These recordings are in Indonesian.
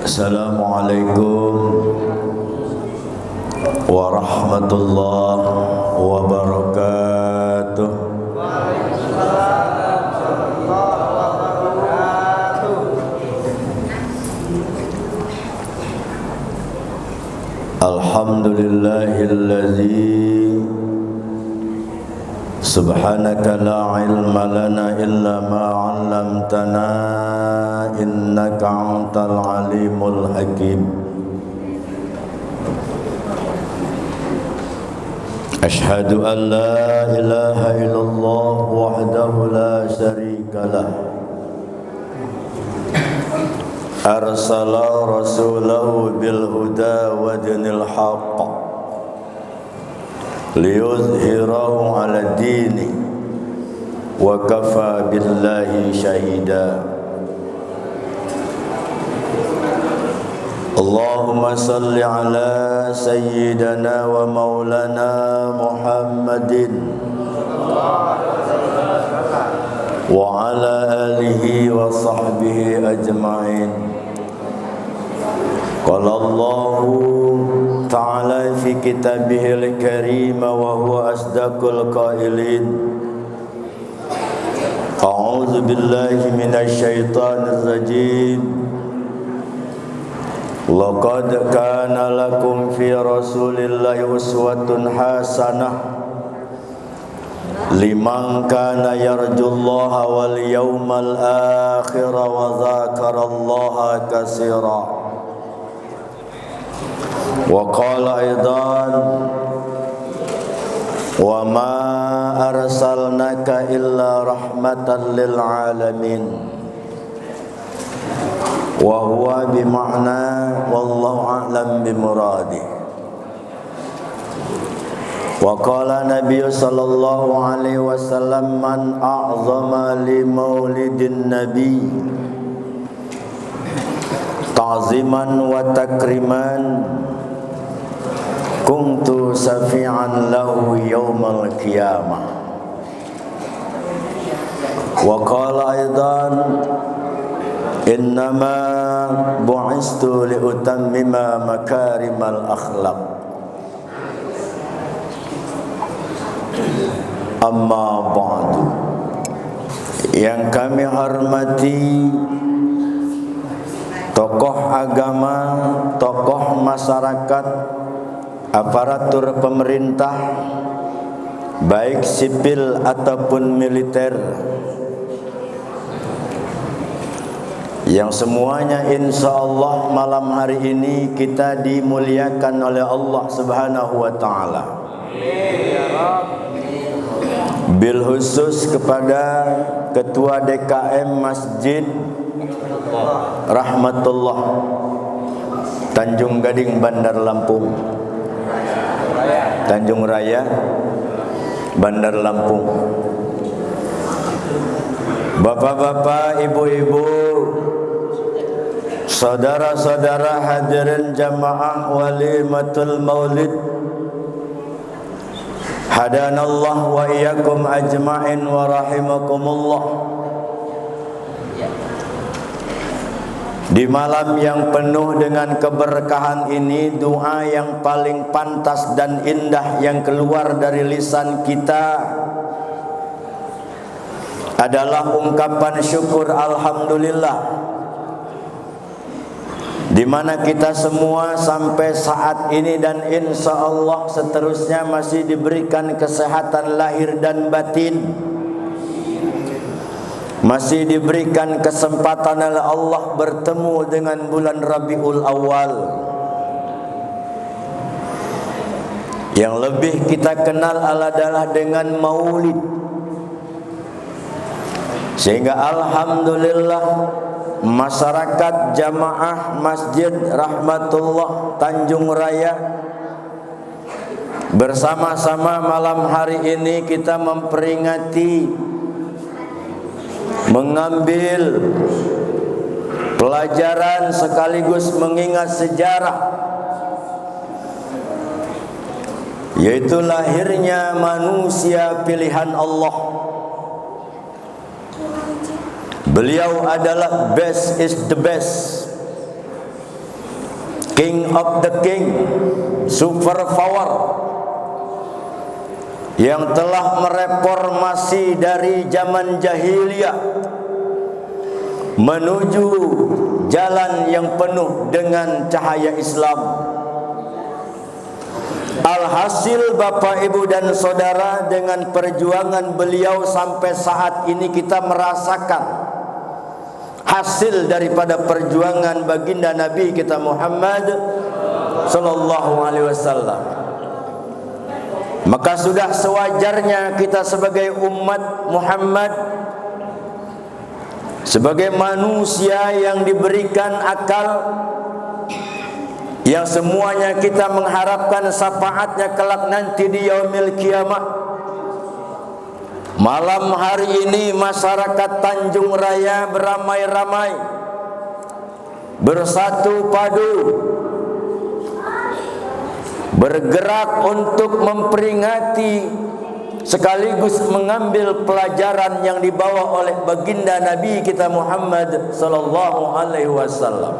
Assalamualaikum warahmatullahi wabarakatuh. Alhamdulillahilladzi subhanaka la ilma lana illa ma 'allamtana innaka antal alimul hakim. Ashhadu an la ilaha illallah wahdahu la syarika lah, arsala rasulahu bil huda wa dinil haqq liyuzhirahu 'ala dini wa kafa billahi syahida. Allahumma salli ala sayyidina wa maulana Muhammadin wa ala alihi wa sahbihi ajma'in. Qala Allahu ta'ala fi kitabihil karim wa huwa asdaqul qailin. A'udzu billahi minasy syaithanir rajim. Laqad kana lakum fi rasulillahi uswatun hasanah liman kana yarjullaha wal yawmal akhir wa dzakarallaha katsira. Wa qala aidan wa ma arsalnaka illa rahmatan lil alamin. Wa huwa bima'na wallahu a'lam bimuradi. Wa qala Nabi sallallahu alaihi wasallam man a'zama li maulidin nabi ta'ziman wa takriman kuntu safi'an lahu yawmal qiyamah. Wa qala aidan innama bu'istu liutammima makarimal akhlaq. Amma ba'du. Yang kami hormati tokoh agama, tokoh masyarakat, aparatur pemerintah baik sipil ataupun militer, yang semuanya insya Allah malam hari ini kita dimuliakan oleh Allah Subhanahu wa ta'ala. Bil khusus kepada Ketua DKM Masjid Rahmatullah Tanjung Gading Bandar Lampung, Tanjung Raya Bandar Lampung, bapak-bapak, ibu-ibu, saudara-saudara hadirin jamaah walimatul maulid, hadanallah wa iyyakum ajma'in wa rahimakumullah. Di malam yang penuh dengan keberkahan ini, doa yang paling pantas dan indah yang keluar dari lisan kita adalah ungkapan syukur alhamdulillah, di mana kita semua sampai saat ini dan insya Allah seterusnya masih diberikan kesehatan lahir dan batin, masih diberikan kesempatan oleh Allah bertemu dengan bulan Rabiul Awal yang lebih kita kenal adalah dengan maulid. Sehingga alhamdulillah masyarakat jamaah Masjid Rahmatullah Tanjung Raya bersama-sama malam hari ini kita memperingati, mengambil pelajaran sekaligus mengingat sejarah, yaitu lahirnya manusia pilihan Allah. Beliau adalah best is the best. King of the King, super power, yang telah mereformasi dari zaman jahiliyah menuju jalan yang penuh dengan cahaya Islam. Alhasil Bapak Ibu dan Saudara, dengan perjuangan beliau sampai saat ini kita merasakan hasil daripada perjuangan baginda Nabi kita Muhammad sallallahu alaihi wasallam. Maka sudah sewajarnya kita sebagai umat Muhammad, sebagai manusia yang diberikan akal, yang semuanya kita mengharapkan syafaatnya kelak nanti di yaumil kiamah. Malam hari ini masyarakat Tanjung Raya beramai-ramai, bersatu padu, bergerak untuk memperingati sekaligus mengambil pelajaran yang dibawa oleh baginda Nabi kita Muhammad sallallahu alaihi wasallam.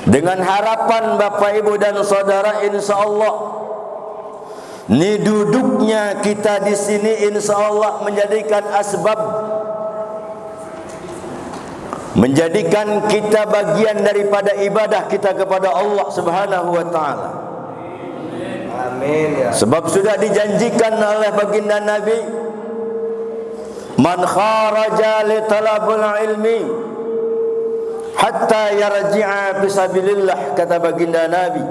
Dengan harapan Bapak Ibu dan Saudara, insyaallah ini duduknya kita di sini insyaallah menjadikan asbab, menjadikan kita bagian daripada ibadah kita kepada Allah Subhanahu wa taala. Amin ya. Sebab sudah dijanjikan oleh baginda Nabi, man kharaja li talabul ilmi hatta yarji'a fisabilillah, kata baginda Nabi.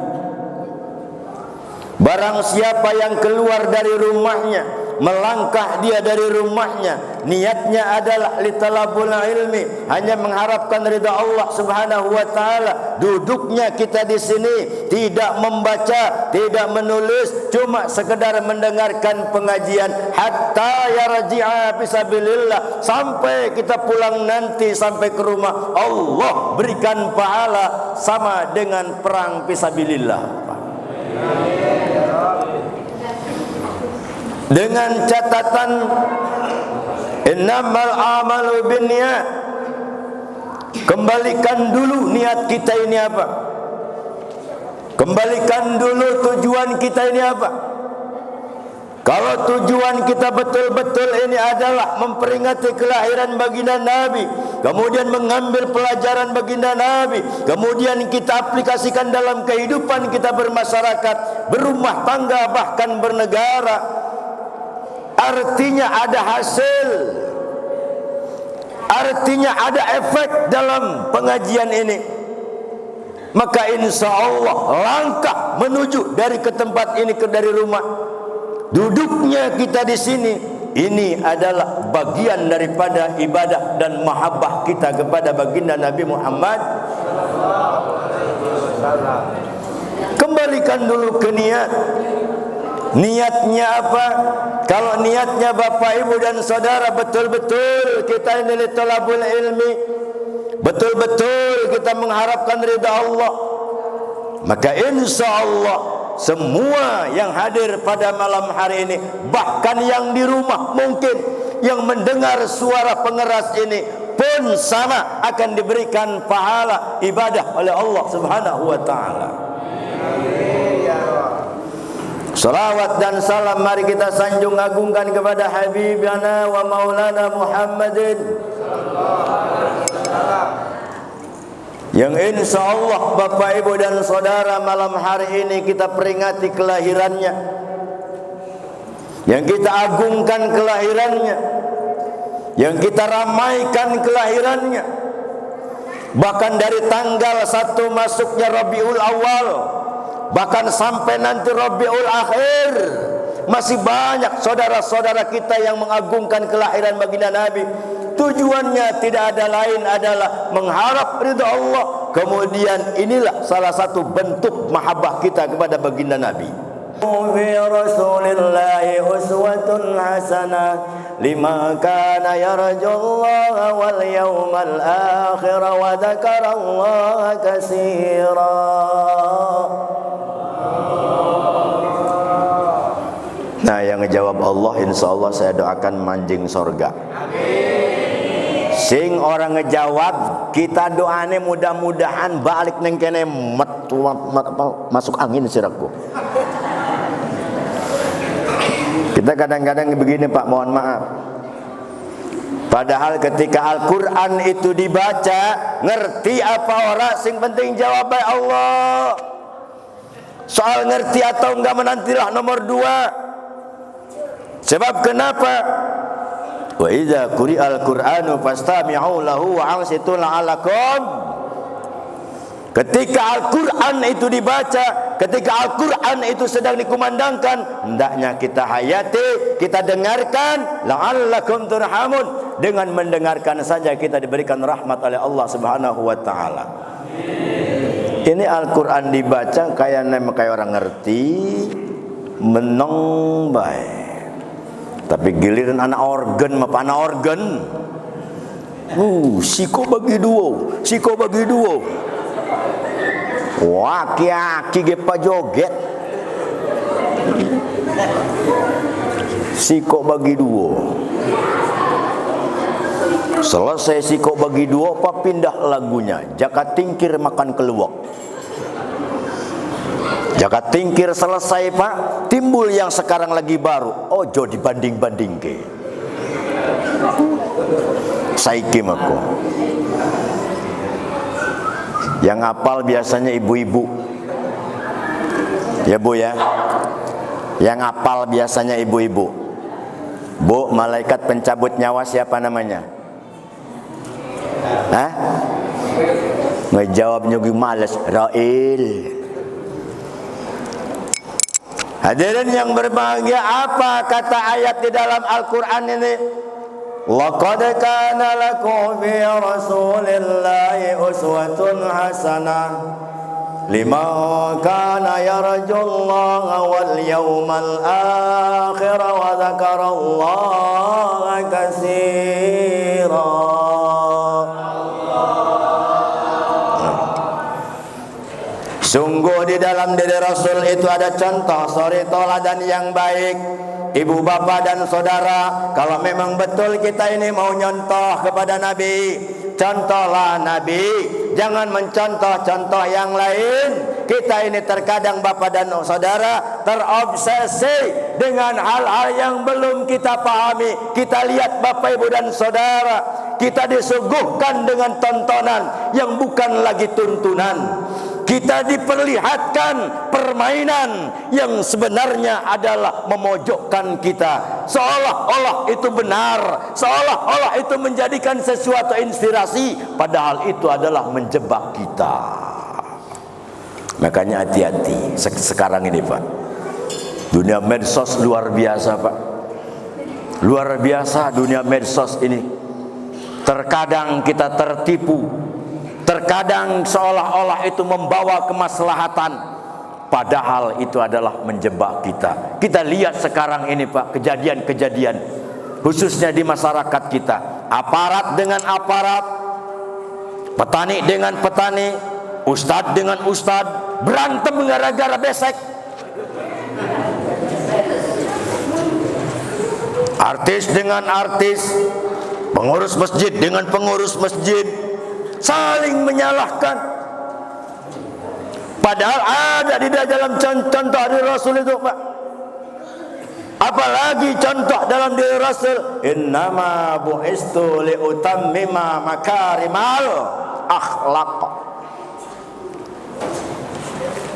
Barang siapa yang keluar dari rumahnya, melangkah dia dari rumahnya, niatnya adalah litalabul ilmi, hanya mengharapkan ridha Allah Subhanahu wa taala. Duduknya kita di sini tidak membaca, tidak menulis, cuma sekedar mendengarkan pengajian hatta yarji'a fisabilillah, sampai kita pulang nanti sampai ke rumah, Allah berikan pahala sama dengan perang fisabilillah. Dengan catatan innamal a'malu binniyat, kembalikan dulu niat kita ini apa, kembalikan dulu tujuan kita ini apa. Kalau tujuan kita betul-betul ini adalah memperingati kelahiran baginda Nabi, kemudian mengambil pelajaran baginda Nabi, kemudian kita aplikasikan dalam kehidupan kita bermasyarakat, berumah tangga, bahkan bernegara, artinya ada hasil, artinya ada efek dalam pengajian ini. Maka insya Allah langkah menuju dari ke tempat ini, dari rumah, duduknya kita di sini, ini adalah bagian daripada ibadah dan mahabbah kita kepada baginda Nabi Muhammad. Kembalikan dulu ke niat. Niatnya apa? Kalau niatnya Bapak Ibu dan Saudara betul-betul kita ini talabul ilmi, betul-betul kita mengharapkan ridha Allah, maka insya Allah semua yang hadir pada malam hari ini, bahkan yang di rumah mungkin yang mendengar suara pengeras ini pun sama akan diberikan pahala ibadah oleh Allah Subhanahu wa taala. Salawat dan salam mari kita sanjung agungkan kepada Habibana wa Maulana Muhammadin, yang insya Allah Bapak Ibu dan Saudara malam hari ini kita peringati kelahirannya, yang kita agungkan kelahirannya, yang kita ramaikan kelahirannya. Bahkan dari tanggal 1 masuknya Rabiul Awal, bahkan sampai nanti Rabiul Akhir, masih banyak saudara-saudara kita yang mengagungkan kelahiran baginda Nabi. Tujuannya tidak ada lain adalah mengharap ridha Allah. Kemudian inilah salah satu bentuk mahabbah kita kepada baginda Nabi. Fi Rasulillahi uswatun hasanah liman kana yarjullaha wal yawmal akhir wa dzakarallaha katsira. Nah, yang ngejawab Allah, insya Allah saya doakan manjing sorga. Amin. Sing orang ngejawab, kita doane mudah-mudahan balik neng kene masuk angin siraku. Kita kadang-kadang begini Pak, mohon maaf. Padahal ketika Al-Quran itu dibaca, ngerti apa orang, sing penting jawab baik Allah. Soal ngerti atau enggak menantilah nomor 2. Sebab kenapa? Wa idza quri'al Qur'anu fastami'u lahu wa ansitu la'alakum. Ketika Al-Quran itu dibaca, ketika Al-Quran itu sedang dikumandangkan, hendaknya kita hayati, kita dengarkan, la'allakum turhamun. Dengan mendengarkan saja kita diberikan rahmat oleh Allah Subhanahu wa taala. Ini Al-Quran dibaca kayak orang ngerti, meneng bae. Tapi giliran anak organ, apa anak organ? Siko bagi duo, siko bagi duo. Wah, aki-aki gepa joget. Siko bagi dua. Selesai siko bagi dua, apa pindah lagunya? Jaka tingkir makan keluak. Jaka tingkir selesai Pak, timbul yang sekarang lagi baru. Ojo dibanding-banding ke. Saikim aku. Yang hafal biasanya ibu-ibu. Ya Bu ya. Yang hafal biasanya ibu-ibu. Bu, malaikat pencabut nyawa siapa namanya? Hah? Ngejawabnya gue males. Rail. Hadirin yang berbahagia, apa kata ayat di dalam Al-Quran ini? Laqad kana lakum fi rasulillahi uswatun hasanah liman kana yarjullaha wal yawmal akhir wa dzakarallaha katsira. Sungguh di dalam diri Rasul itu ada contoh suri teladan yang baik. Ibu bapak dan saudara, kalau memang betul kita ini mau nyontoh kepada Nabi, contohlah Nabi, jangan mencontoh-contoh yang lain. Kita ini terkadang bapak dan saudara terobsesi dengan hal-hal yang belum kita pahami. Kita lihat bapak ibu dan saudara, kita disuguhkan dengan tontonan yang bukan lagi tuntunan. Kita diperlihatkan permainan yang sebenarnya adalah memojokkan kita. Seolah-olah itu benar, seolah-olah itu menjadikan sesuatu inspirasi, padahal itu adalah menjebak kita. Makanya hati-hati sekarang ini Pak. Dunia medsos luar biasa Pak. Luar biasa dunia medsos ini. Terkadang kita tertipu, terkadang seolah-olah itu membawa kemaslahatan, padahal itu adalah menjebak kita. Kita lihat sekarang ini Pak, kejadian-kejadian khususnya di masyarakat kita. Aparat dengan aparat, petani dengan petani, ustadz dengan ustadz, berantem gara-gara besek. Artis dengan artis, pengurus masjid dengan pengurus masjid, saling menyalahkan. Padahal ada di dalam contoh dari Rasul itu Pak. Apalagi contoh dalam diri Rasul, innama bu'istu liutammima makarimal akhlaq.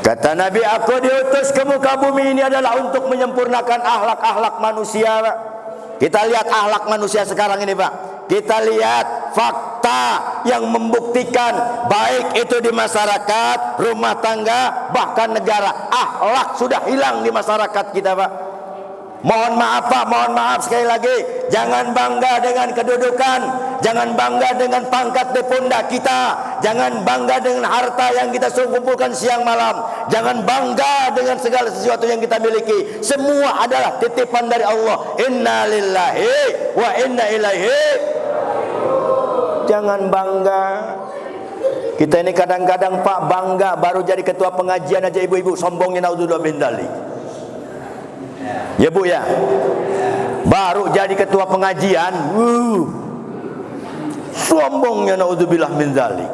Kata Nabi, aku diutus ke muka bumi ini adalah untuk menyempurnakan akhlak-akhlak manusia Pak. Kita lihat akhlak manusia sekarang ini Pak. Kita lihat fakta yang membuktikan baik itu di masyarakat, rumah tangga, bahkan negara. Akhlak sudah hilang di masyarakat kita Pak. Mohon maaf Pak, mohon maaf sekali lagi. Jangan bangga dengan kedudukan, jangan bangga dengan pangkat di pundak kita, jangan bangga dengan harta yang kita kumpulkan siang malam, jangan bangga dengan segala sesuatu yang kita miliki. Semua adalah titipan dari Allah. Inna lillahi wa inna ilaihi. Jangan bangga. Kita ini kadang-kadang Pak bangga baru jadi ketua pengajian aja ibu-ibu sombongnya naudzubillah min dzalik. Ya Bu ya. Baru jadi ketua pengajian, Sombongnya naudzubillah min dzalik.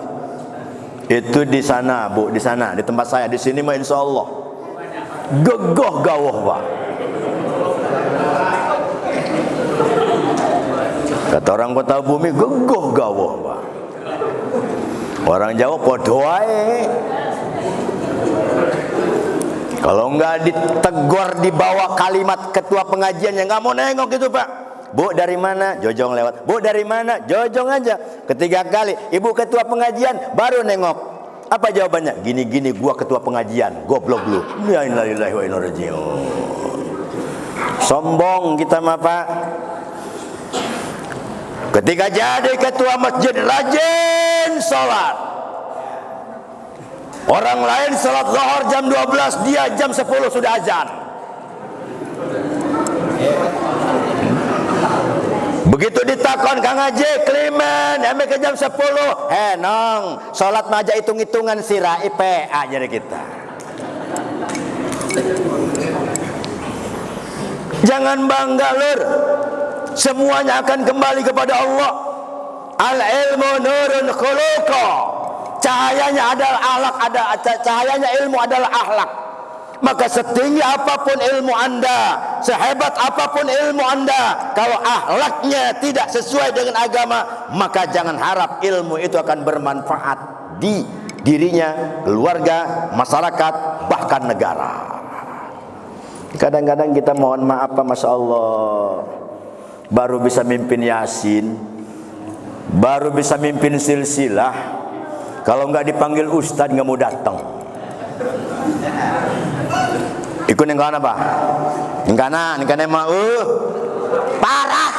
Itu di sana, Bu, di sana, di tempat saya. Di sini mah insya Allah gegah gawah, Pak. Kata orang kota bumi, gegah gawah, Pak. Orang Jawa podo wae. Kalau enggak ditegur di bawah kalimat ketua pengajian yang enggak mau nengok itu, Pak. Bu, dari mana? Jojong lewat. Bu, dari mana? Jojong aja. Ketiga kali, Ibu ketua pengajian, baru nengok. Apa jawabannya? Gini-gini, gua ketua pengajian. Goblok lu. Ya innalillahi wa inna ilaihi raji'un. Sombong kita mah, Pak. Ketika jadi ketua masjid, rajin sholat. Orang lain sholat zuhur jam 12, dia jam 10 sudah azan. Begitu ditakon Kang Haji, Klimen, sampai ke jam 10. Nong, sholat maja hitung-hitungan sirah IPA jadi kita. Jangan bangga, Lur. Semuanya akan kembali kepada Allah. Al ilmu nurun khuluqa. Cahayanya adalah akhlak, cahayanya ilmu adalah akhlak. Maka setinggi apapun ilmu Anda, sehebat apapun ilmu Anda, kalau akhlaknya tidak sesuai dengan agama, maka jangan harap ilmu itu akan bermanfaat di dirinya, keluarga, masyarakat, bahkan negara. Kadang-kadang kita mohon maaf, Masya Allah, baru bisa mimpin Yasin, baru bisa mimpin silsilah, kalau nggak dipanggil Ustadz nggak mau datang. Ikut yang kana, Pak? Yang kana mah parah.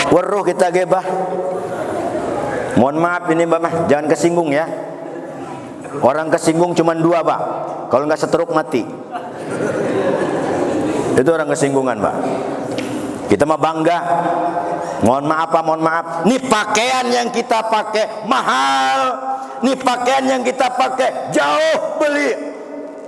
Weruh kita ge, Bah. Mohon maaf ini, Bapak, jangan kesinggung ya. Orang kesinggung cuma 2, Pak. Kalau nggak setruk mati. Itu orang kesinggungan, Pak. Kita mah bangga. Mohon maaf, Pak, mohon maaf. Nih pakaian yang kita pakai mahal. Nih pakaian yang kita pakai jauh beli.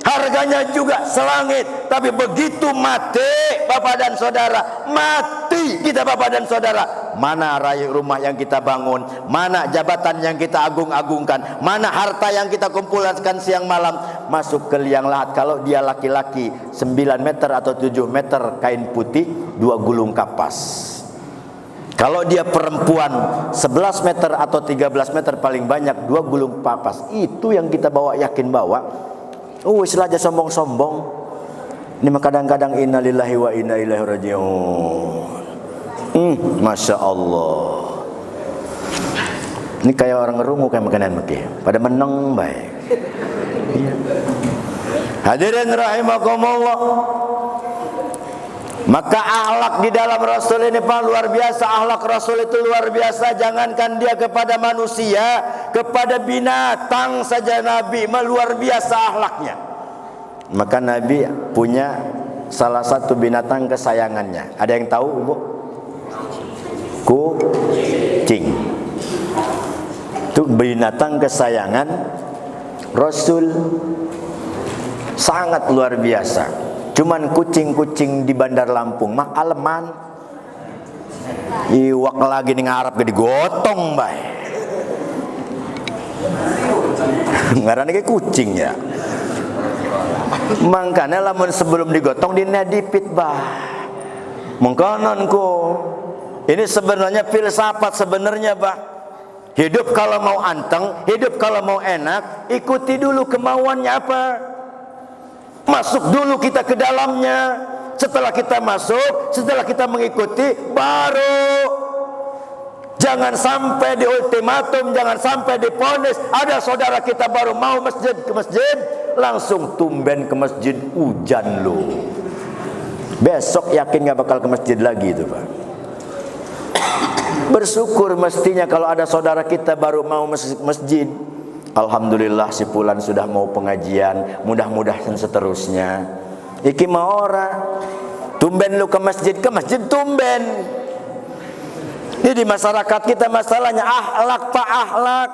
Harganya juga selangit. Tapi begitu mati, Bapak dan Saudara, mati kita, Bapak dan Saudara. Mana raih rumah yang kita bangun, mana jabatan yang kita agung-agungkan, mana harta yang kita kumpulkan siang malam, masuk ke liang lahat. Kalau dia laki-laki 9 meter atau 7 meter kain putih, 2 gulung kapas. Kalau dia perempuan 11 meter atau 13 meter paling banyak 2 gulung kapas. Itu yang kita bawa, yakin bawa. Istilah aja sombong-sombong. Ini mah kadang-kadang innalillahi wa inna ilaihi raji'un. Masya Allah. Ini kayak orang ngerungu kayak makanan maki. Pada meneng baik. Hadirin rahimakumullah. Maka akhlak di dalam Rasul ini, Pak, luar biasa. Akhlak Rasul itu luar biasa. Jangankan dia kepada manusia, kepada binatang saja Nabi luar biasa akhlaknya. Maka Nabi punya salah satu binatang kesayangannya. Ada yang tahu, Ibu? Kucing. Itu binatang kesayangan Rasul. Sangat luar biasa. Cuman kucing-kucing di Bandar Lampung mah aleman. Iwak lagi ning ngarep gede gotong bae. Ngaranna ge kucing ya. Mangkana lamun sebelum digotong dinadipit bah. Mengkononku. Ini sebenarnya filsafat sebenarnya, bah. Hidup kalau mau anteng, hidup kalau mau enak, ikuti dulu kemauannya apa. Masuk dulu kita ke dalamnya. Setelah kita masuk, setelah kita mengikuti, baru. Jangan sampai di ultimatum, jangan sampai di ponis. Ada saudara kita baru mau ke masjid, langsung tumben ke masjid, hujan lo. Besok yakin gak bakal ke masjid lagi itu, Pak. Bersyukur mestinya kalau ada saudara kita baru mau masjid. Alhamdulillah si Fulan sudah mau pengajian, mudah-mudahan seterusnya. Iki mau ora tumben lu ke masjid tumben. Ini di masyarakat kita masalahnya akhlak, Pak, akhlak.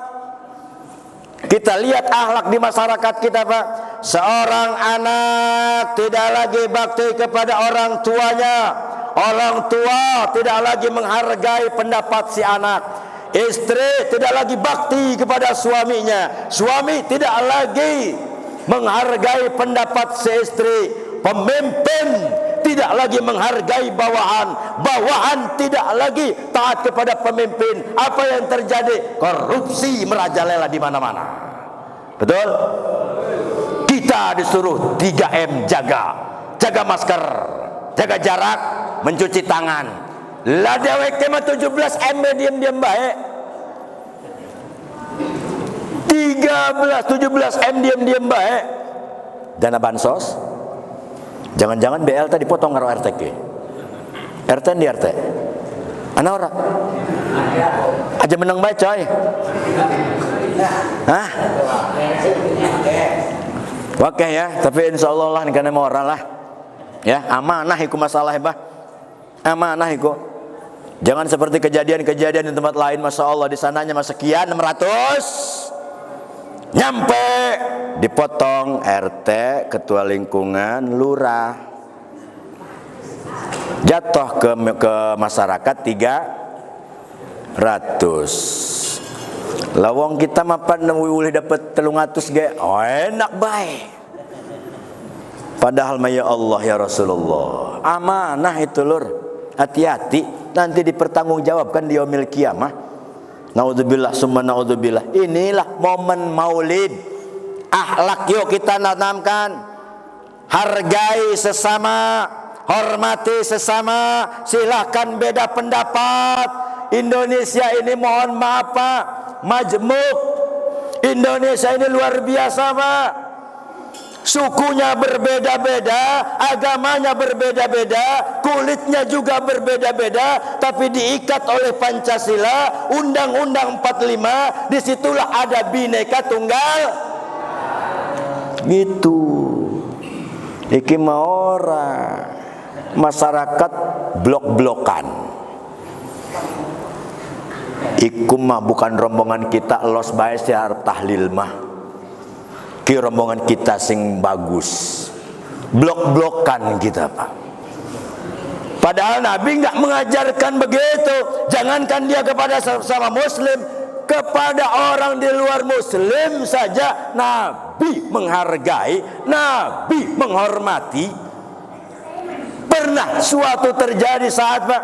Kita lihat akhlak di masyarakat kita, Pak. Seorang anak tidak lagi bakti kepada orang tuanya. Orang tua tidak lagi menghargai pendapat si anak. Istri tidak lagi bakti kepada suaminya. Suami tidak lagi menghargai pendapat si istri. Pemimpin tidak lagi menghargai bawahan. Bawahan tidak lagi taat kepada pemimpin. Apa yang terjadi? Korupsi merajalela di mana-mana. Betul? Kita disuruh 3M, jaga masker, jaga jarak, mencuci tangan. Lah dewek mah 17M diam-diam baik. 17M diam-diam baik. Dana bansos. Jangan-jangan BLT dipotong karo RT ke. RT di RT. Ana ora? Aja menang bae coy. Hah? Oke ya, tapi insyaallah lah karena mau orang lah. Ya, amanah iku masalah bah. Amanah iku. Jangan seperti kejadian-kejadian di tempat lain, Masya Allah di sananya mas sekian 600 nyampe dipotong RT, ketua lingkungan, lurah, jatuh ke masyarakat 300. Lawang kita mapan boleh dapat 300 ge, oh enak baik. Padahal ya Allah ya Rasulullah, amanah itu lur, hati-hati nanti dipertanggungjawabkan di yaumil kiamah. Naudzubillah summa naudzubillah. Inilah momen maulid. Akhlak yuk kita tanamkan. Hargai sesama, hormati sesama. Silakan beda pendapat. Indonesia ini mohon maaf Pak, majmuk. Indonesia ini luar biasa Pak. Sukunya berbeda-beda, agamanya berbeda-beda, kulitnya juga berbeda-beda, tapi diikat oleh Pancasila, Undang-Undang 45, disitulah ada Bhinneka Tunggal. Gitu. Iki mau ora masyarakat blok-blokan. Iku mah bukan rombongan kita los bae harap tahlil mah. Ki rombongan kita sing bagus. Blok-blokan kita Pak. Padahal Nabi nggak mengajarkan begitu. Jangankan dia kepada sesama muslim, kepada orang di luar muslim saja Nabi menghargai, Nabi menghormati. Pernah suatu terjadi saat Pak,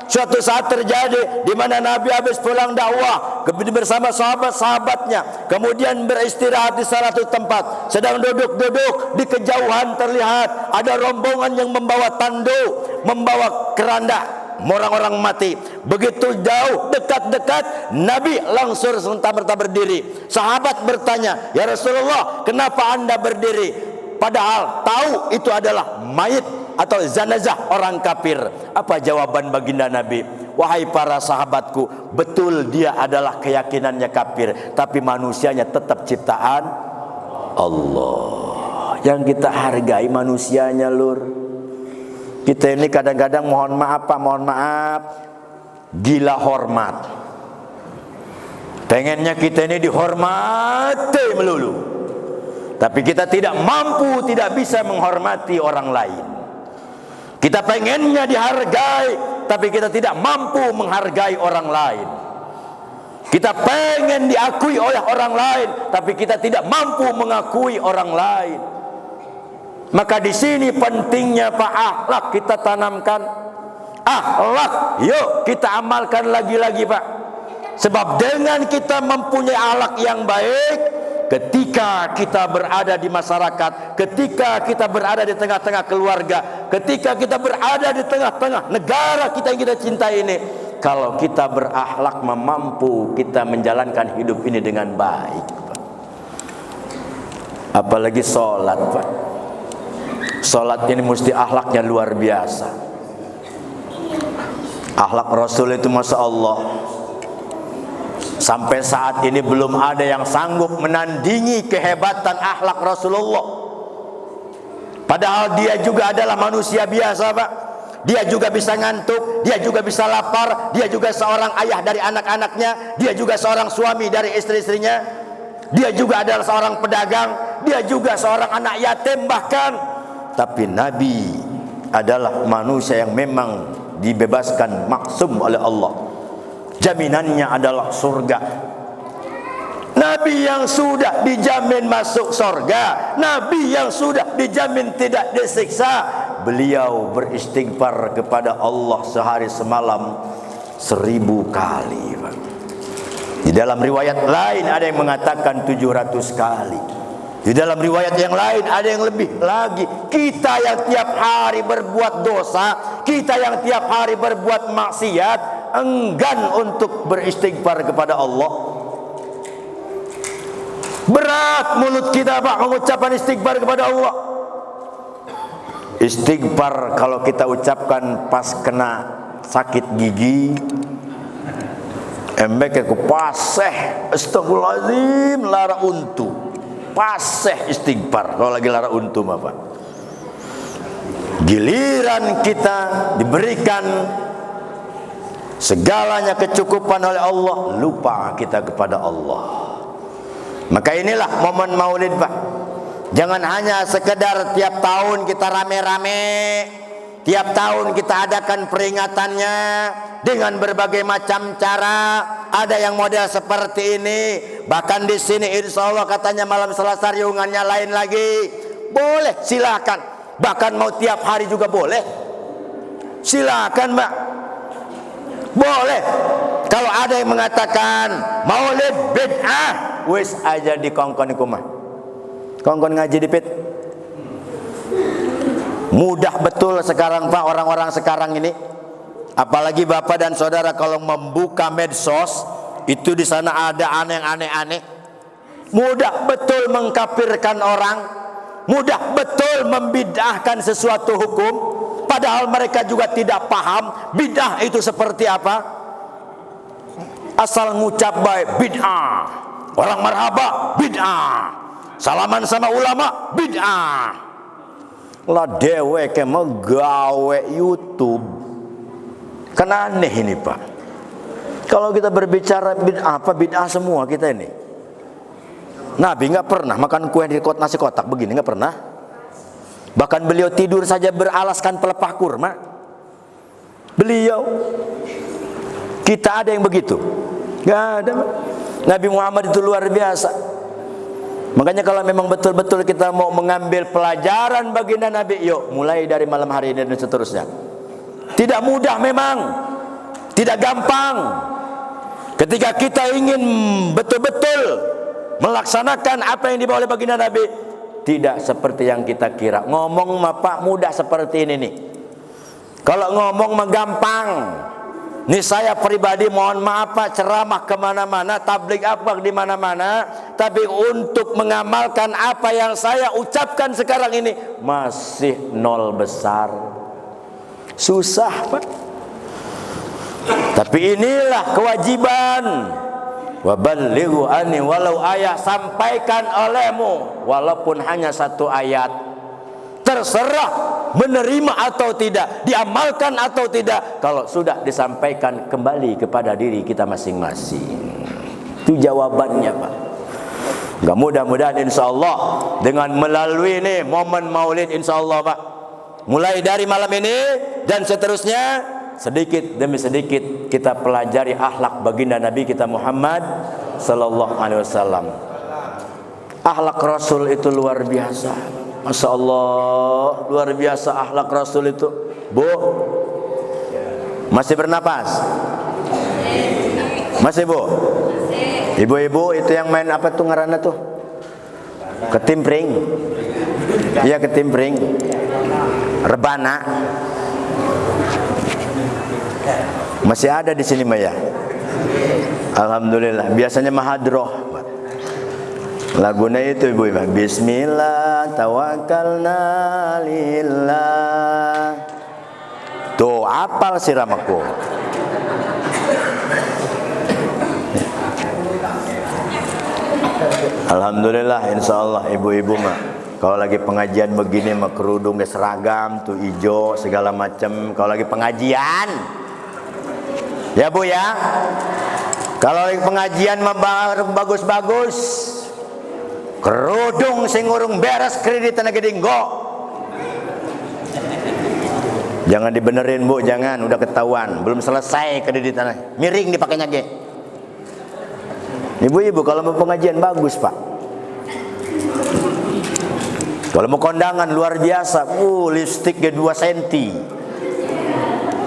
suatu saat terjadi di mana Nabi habis pulang dakwah bersama sahabat-sahabatnya, kemudian beristirahat di salah satu tempat, sedang duduk-duduk di kejauhan terlihat ada rombongan yang membawa tanduk, membawa keranda orang-orang mati. Begitu jauh, dekat-dekat, Nabi langsung serta-merta berdiri. Sahabat bertanya, "Ya Rasulullah, kenapa Anda berdiri?" Padahal tahu itu adalah mayit atau zanazah orang kafir. Apa jawaban baginda Nabi? Wahai para sahabatku, betul dia adalah keyakinannya kafir, tapi manusianya tetap ciptaan Allah. Yang kita hargai manusianya lur. Kita ini kadang-kadang mohon maaf Pak, mohon maaf, gila hormat. Pengennya kita ini dihormati melulu, tapi kita tidak mampu, tidak bisa menghormati orang lain. Kita pengennya dihargai, tapi kita tidak mampu menghargai orang lain. Kita pengen diakui oleh orang lain, tapi kita tidak mampu mengakui orang lain. Maka di sini pentingnya Pak, akhlak kita tanamkan. Akhlak, yuk kita amalkan lagi-lagi Pak. Sebab dengan kita mempunyai akhlak yang baik, ketika kita berada di masyarakat, ketika kita berada di tengah-tengah keluarga, ketika kita berada di tengah-tengah negara kita yang kita cintai ini, kalau kita berakhlak mampu kita menjalankan hidup ini dengan baik Pak. Apalagi sholat Pak. Sholat ini mesti akhlaknya luar biasa. Akhlak Rasul itu Masya Allah, sampai saat ini belum ada yang sanggup menandingi kehebatan akhlak Rasulullah. Padahal dia juga adalah manusia biasa Pak. Dia juga bisa ngantuk, dia juga bisa lapar, dia juga seorang ayah dari anak-anaknya, dia juga seorang suami dari istri-istrinya, dia juga adalah seorang pedagang, dia juga seorang anak yatim bahkan. Tapi Nabi adalah manusia yang memang dibebaskan maksum oleh Allah. Jaminannya adalah surga. Nabi yang sudah dijamin masuk surga, Nabi yang sudah dijamin tidak disiksa, beliau beristighfar kepada Allah sehari semalam 1000 kali. Di dalam riwayat lain ada yang mengatakan 700 kali. Di dalam riwayat yang lain ada yang lebih lagi. Kita yang tiap hari berbuat dosa, kita yang tiap hari berbuat maksiat, enggan untuk beristighfar kepada Allah. Berat mulut kita Pak mengucapkan istighfar kepada Allah. Istighfar kalau kita ucapkan pas kena sakit gigi, embek aku paseh astagfirullahaladzim lara untu, paseh istighfar kalau lagi lara untu apa. Giliran kita diberikan segalanya kecukupan oleh Allah, lupa kita kepada Allah. Maka inilah momen maulid Pak. Jangan hanya sekedar tiap tahun kita rame-rame, tiap tahun kita adakan peringatannya dengan berbagai macam cara. Ada yang model seperti ini. Bahkan di sini insya Allah katanya malam Selasa riungannya lain lagi. Boleh, silakan. Bahkan mau tiap hari juga boleh. Silakan Mbak. Boleh. Kalau ada yang mengatakan maulid bid'ah, wis aja di kongkon iku mah. Kongkon ngaji di pit. Mudah betul sekarang Pak, orang-orang sekarang ini. Apalagi Bapak dan Saudara kalau membuka medsos, itu di sana ada aneh-aneh. Mudah betul mengkafirkan orang, mudah betul membid'ahkan sesuatu hukum, padahal mereka juga tidak paham bid'ah itu seperti apa. Asal ngucap baik bid'ah, orang marhaba bid'ah, salaman sama ulama bid'ah. Lah dewe ke megawe YouTube. Kan aneh ini Pak. Kalau kita berbicara bid'ah, apa bid'ah semua kita ini. Nabi nggak pernah makan kue di nasi kotak begini, nggak pernah. Bahkan beliau tidur saja beralaskan pelepah kurma. Beliau. Kita ada yang begitu? Nggak ada. Nabi Muhammad itu luar biasa. Makanya kalau memang betul-betul kita mau mengambil pelajaran baginda Nabi, yuk mulai dari malam hari ini dan seterusnya. Tidak mudah memang, tidak gampang. Ketika kita ingin betul-betul melaksanakan apa yang dibawa oleh baginda Nabi, tidak seperti yang kita kira. Ngomong Pak mudah seperti ini nih. Kalau ngomong mah gampang. Nih saya pribadi mohon maaf Pak, ceramah kemana-mana, tablik apa di mana-mana, tapi untuk mengamalkan apa yang saya ucapkan sekarang ini masih nol besar, susah Pak. Tapi inilah kewajiban. Waballighu anni walau ayat, sampaikan olehmu walaupun hanya 1 ayat. Terserah menerima atau tidak, diamalkan atau tidak. Kalau sudah disampaikan kembali kepada diri kita masing-masing. Itu jawabannya Pak. Gak mudah-mudahan insya Allah dengan melalui ini momen maulid insya Allah Pak, mulai dari malam ini dan seterusnya, sedikit demi sedikit kita pelajari akhlak baginda Nabi kita Muhammad sallallahu alaihi wasallam. Akhlak Rasul itu luar biasa. Masya Allah, luar biasa akhlak Rasul itu. Bu, masih bernapas? Masih Bu? Ibu-ibu itu yang main apa tuh ngaranna tuh? Ketimpring. Iya ketimpring. Rebana. Masih ada di sini Maya. Alhamdulillah. Biasanya mahadroh. Lagunya itu ibu ibu. Bismillah tawakkalna lillah. Tuh apal siramaku. Alhamdulillah insyaallah ibu-ibu mah kalau lagi pengajian begini mah kerudung seragam tuh hijau segala macam. Kalau lagi pengajian ya Bu ya. Kalau lagi pengajian mah bagus-bagus. Kerudung sing urung beres kredit tenaga dinggo. Jangan dibenerin Bu, jangan, udah ketahuan, belum selesai kreditannya, miring dipakainya ge. Ibu-ibu kalau mau pengajian bagus Pak. Kalau mau kondangan luar biasa, lipstik ge 2 cm.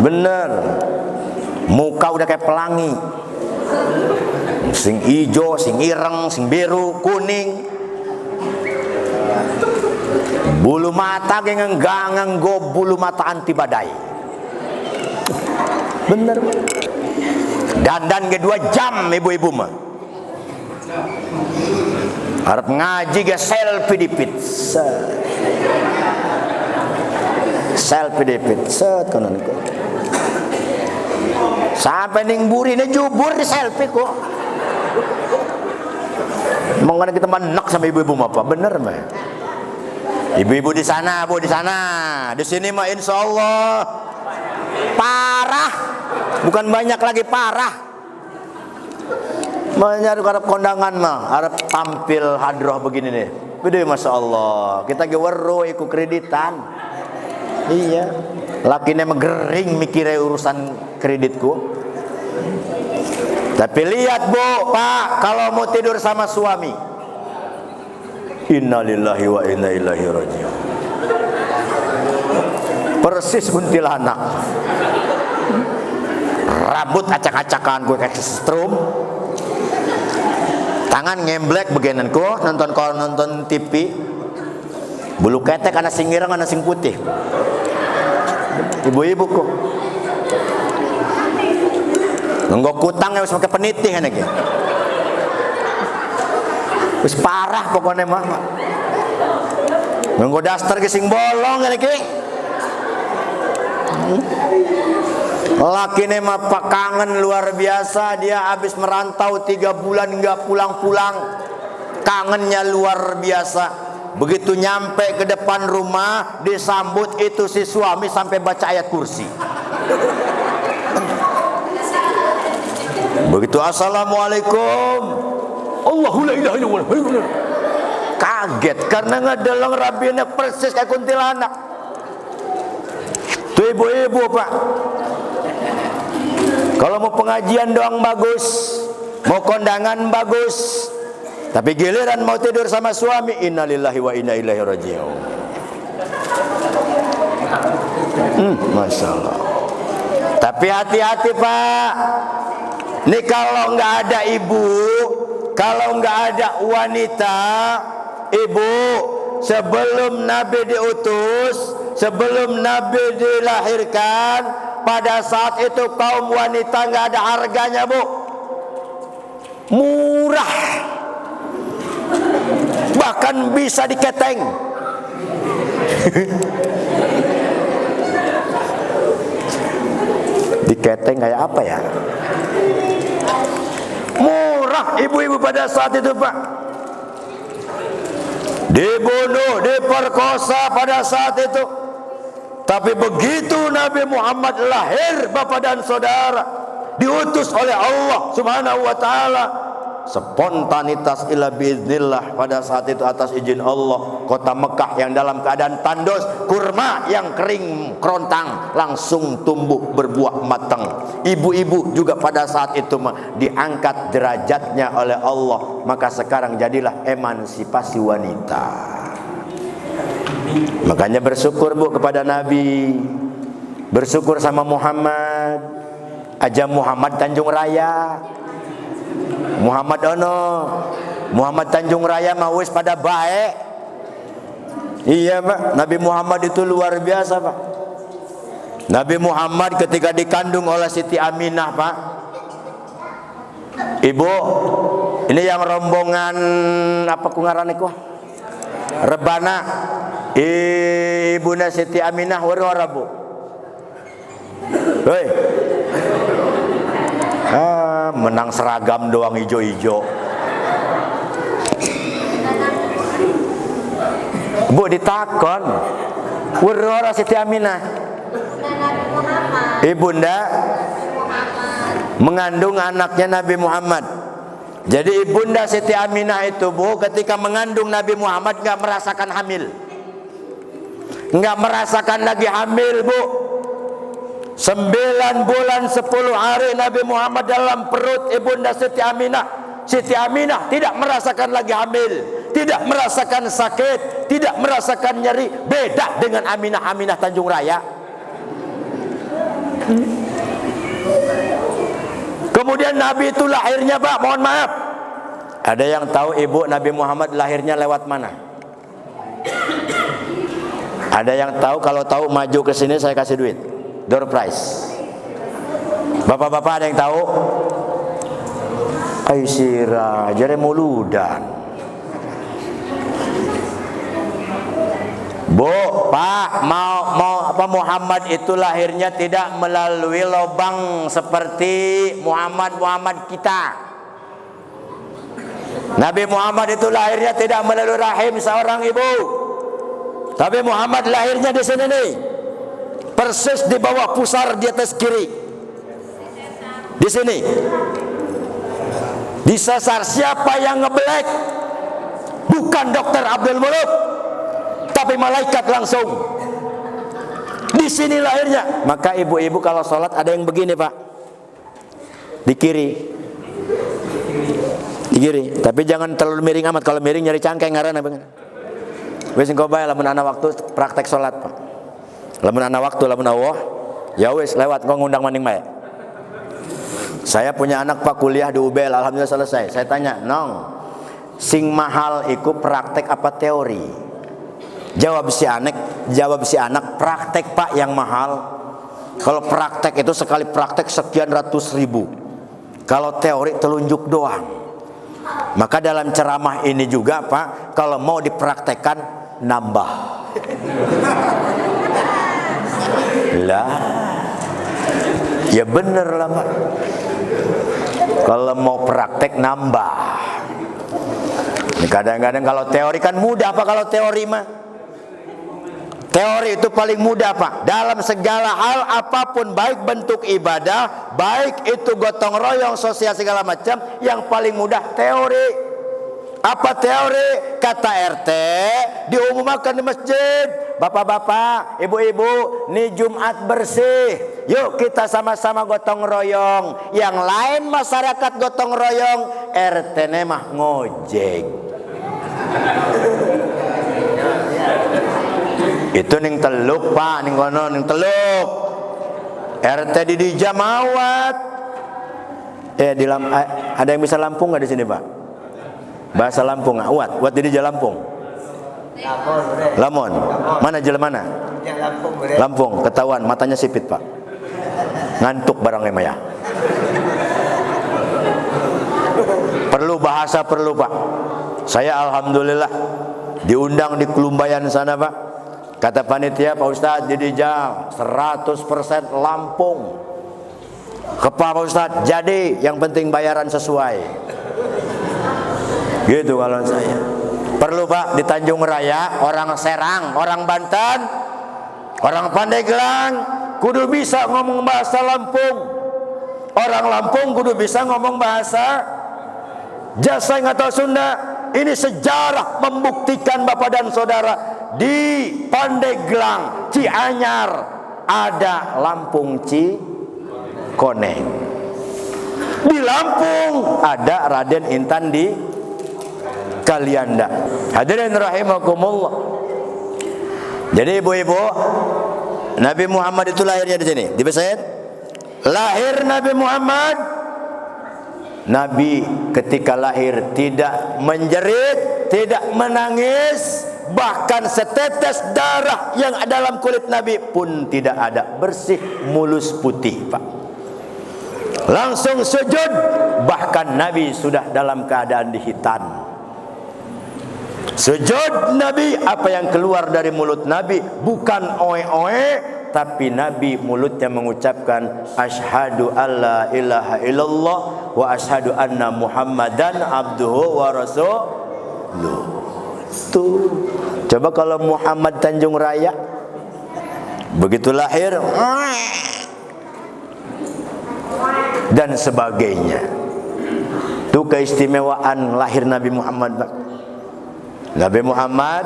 Bener. Muka udah kayak pelangi. Sing ijo, sing ireng, sing biru, kuning. Bulu mata ge nganggo bulu mata anti badai. Bener. Dandan ge 2 jam ibu-ibu mah. Harap ngaji ge selfie dipit. Selfie dipit. Set kanan ko. Sampai ning burine jubur di selfie kok. Mengana kita menek sama ibu-ibu mah apa? Bener mah. Ibu-ibu di sana, Bu, di sana. Di sini mah insyaallah parah. Bukan banyak lagi, parah. Menyari harap kondangan mah, harap tampil hadroh begini nih. Bede Masya Allah. Kita ge weruh iku kreditan. Iya. Lakine megering mikire urusan kreditku. Tapi lihat Bu, Pak, kalau mau tidur sama suami, innalillahi wa inna ilaihi raji'un. Persis kuntilanak. Rambut acak-acakan gue kayak setrum. Tangan ngemblek begenanku, nonton TV. Bulu ketek ana sing ireng ana sing putih. Ibu-ibuku. Nggo kutang wis make penitih nek. Wis parah pokoknya mah. Nggo daster ge sing bolong nek iki. Lakine mah kangen luar biasa, dia habis merantau 3 bulan enggak pulang-pulang. Kangennya luar biasa. Begitu nyampe ke depan rumah, disambut itu si suami sampai baca ayat kursi. Begitu assalamualaikum, Allahu la ilaha illallah. Kaget karena ngedeleng rabinya persis kayak kuntilanak. Tuh ibu-ibu Pak, kalau mau pengajian doang bagus, mau kondangan bagus, tapi giliran mau tidur sama suami, innalillahi wa inna ilaihi raji'un. Masya Allah. Tapi hati-hati Pak. Ini kalau nggak ada ibu, kalau nggak ada wanita, ibu, sebelum Nabi diutus, sebelum Nabi dilahirkan, pada saat itu kaum wanita nggak ada harganya Bu, murah, bahkan bisa diketeng. Diketeng kayak apa ya? Murah ibu-ibu pada saat itu Pak. Dibunuh, diperkosa pada saat itu. Tapi begitu Nabi Muhammad lahir, bapak dan saudara, diutus oleh Allah Subhanahu wa taala, spontanitas ila biiznillah pada saat itu atas izin Allah, kota Mekah yang dalam keadaan tandos, kurma yang kering kerontang langsung tumbuh berbuah matang. Ibu-ibu juga pada saat itu diangkat derajatnya oleh Allah, maka sekarang jadilah emansipasi wanita. Makanya bersyukur Bu kepada Nabi, bersyukur sama Muhammad. Aja Muhammad Tanjung Raya, Muhammad ono, Muhammad Tanjung Raya mah wis pada baik. Iya Pak, Nabi Muhammad itu luar biasa Pak. Nabi Muhammad ketika dikandung oleh Siti Aminah Pak, Ibu, ini yang rombongan apa kungaran iku? Rebana. Ibunda Siti Aminah warora Bu. Hei. Menang seragam doang ijo-ijo. Bu ditakon, warora Siti Aminah. Ibunda mengandung anaknya Nabi Muhammad. Jadi ibunda Siti Aminah itu Bu, ketika mengandung Nabi Muhammad nggak merasakan hamil, nggak merasakan lagi hamil Bu. 9 bulan 10 hari Nabi Muhammad dalam perut ibunda Siti Aminah. Siti Aminah tidak merasakan lagi hamil, tidak merasakan sakit, tidak merasakan nyeri. Beda dengan Aminah Tanjung Raya. Kemudian Nabi itu lahirnya, Pak, mohon maaf, ada yang tahu ibu Nabi Muhammad lahirnya lewat mana? Ada yang tahu? Kalau tahu maju ke sini, saya kasih duit, door prize. Bapak-bapak ada yang tahu? Aisyirah jare muludan. Bu, Pak, mau apa, Muhammad itu lahirnya tidak melalui lubang seperti Muhammad kita. Nabi Muhammad itu lahirnya tidak melalui rahim seorang ibu. Tapi Muhammad lahirnya di sini nih. Persis di bawah pusar di atas kiri. Di sini. Disasar. Siapa yang ngebelek? Bukan Dokter Abdul Muluk, tapi malaikat langsung. Di sini lahirnya. Maka ibu-ibu kalau sholat ada yang begini, Pak, di kiri. Di kiri. Tapi jangan terlalu miring amat. Kalau miring nyari cangkeng ngaran apa? Wis engko bae lamun ana waktu praktek sholat, Pak. Lamun ana waktu, lamun Allah, ya wis lewat kok ngundang maning bae. Saya punya anak, Pak, kuliah di UBL, alhamdulillah selesai. Saya tanya, "Nong, sing mahal iku praktek apa teori?" Jawab si anak, praktek, Pak, yang mahal. Kalau praktek itu sekali praktek sekian ratus ribu. Kalau teori telunjuk doang. Maka dalam ceramah ini juga, Pak, kalau mau dipraktekkan nambah. Lah, ya bener lah, Pak. Kalau mau praktek nambah. Kadang-kadang kalau teori kan mudah, Pak. Kalau teori mah, teori itu paling mudah, Pak. Dalam segala hal apapun, baik bentuk ibadah, baik itu gotong royong, sosial, segala macam, yang paling mudah teori. Apa teori? Kata RT diumumkan di masjid, bapak-bapak, ibu-ibu, nih Jumat bersih, yuk kita sama-sama gotong royong. Yang lain masyarakat gotong royong, RT mah ngojek. Itu ning Teluk, Pak, ning kono ning Teluk. RT di Dijamawat. Ada yang bisa Lampung nggak di sini, Pak? Bahasa Lampung, Wat di Lampung. Lamon. Mana mana? Lampung. Ketahuan matanya sipit, Pak. Ngantuk barangnya Maya. Perlu bahasa, perlu, Pak. Saya alhamdulillah diundang di Kelumbayan sana, Pak. Kata panitia, Pak Ustadz, di Dijal 100% Lampung. Pak Ustadz, jadi yang penting bayaran sesuai. Gitu kalau saya. Perlu, Pak, di Tanjung Raya, orang Serang, orang Banten, orang Pandeglang kudu bisa ngomong bahasa Lampung. Orang Lampung kudu bisa ngomong bahasa Jasa nggak tahu Sunda. Ini sejarah membuktikan, Bapak dan Saudara, di Pandeglang, Cianyar ada Lampung Cikoneng. Di Lampung ada Raden Intan di Kalianda. Hadirin rahimakumullah. Jadi ibu-ibu, Nabi Muhammad itu lahirnya di sini, di Besed. Lahir Nabi Muhammad. Nabi ketika lahir tidak menjerit, tidak menangis, bahkan setetes darah yang ada dalam kulit Nabi pun tidak ada, bersih, mulus, putih, Pak. Langsung sujud, bahkan Nabi sudah dalam keadaan dihitan. Sujud Nabi, apa yang keluar dari mulut Nabi bukan oe-oe, tapi Nabi mulutnya mengucapkan asyhadu alla ilaha illallah wa asyhadu anna muhammadan abduhu wa rasuluh. Tuh, coba kalau Muhammad Tanjung Raya begitu lahir dan sebagainya. Itu keistimewaan lahir Nabi Muhammad, Pak. Nabi Muhammad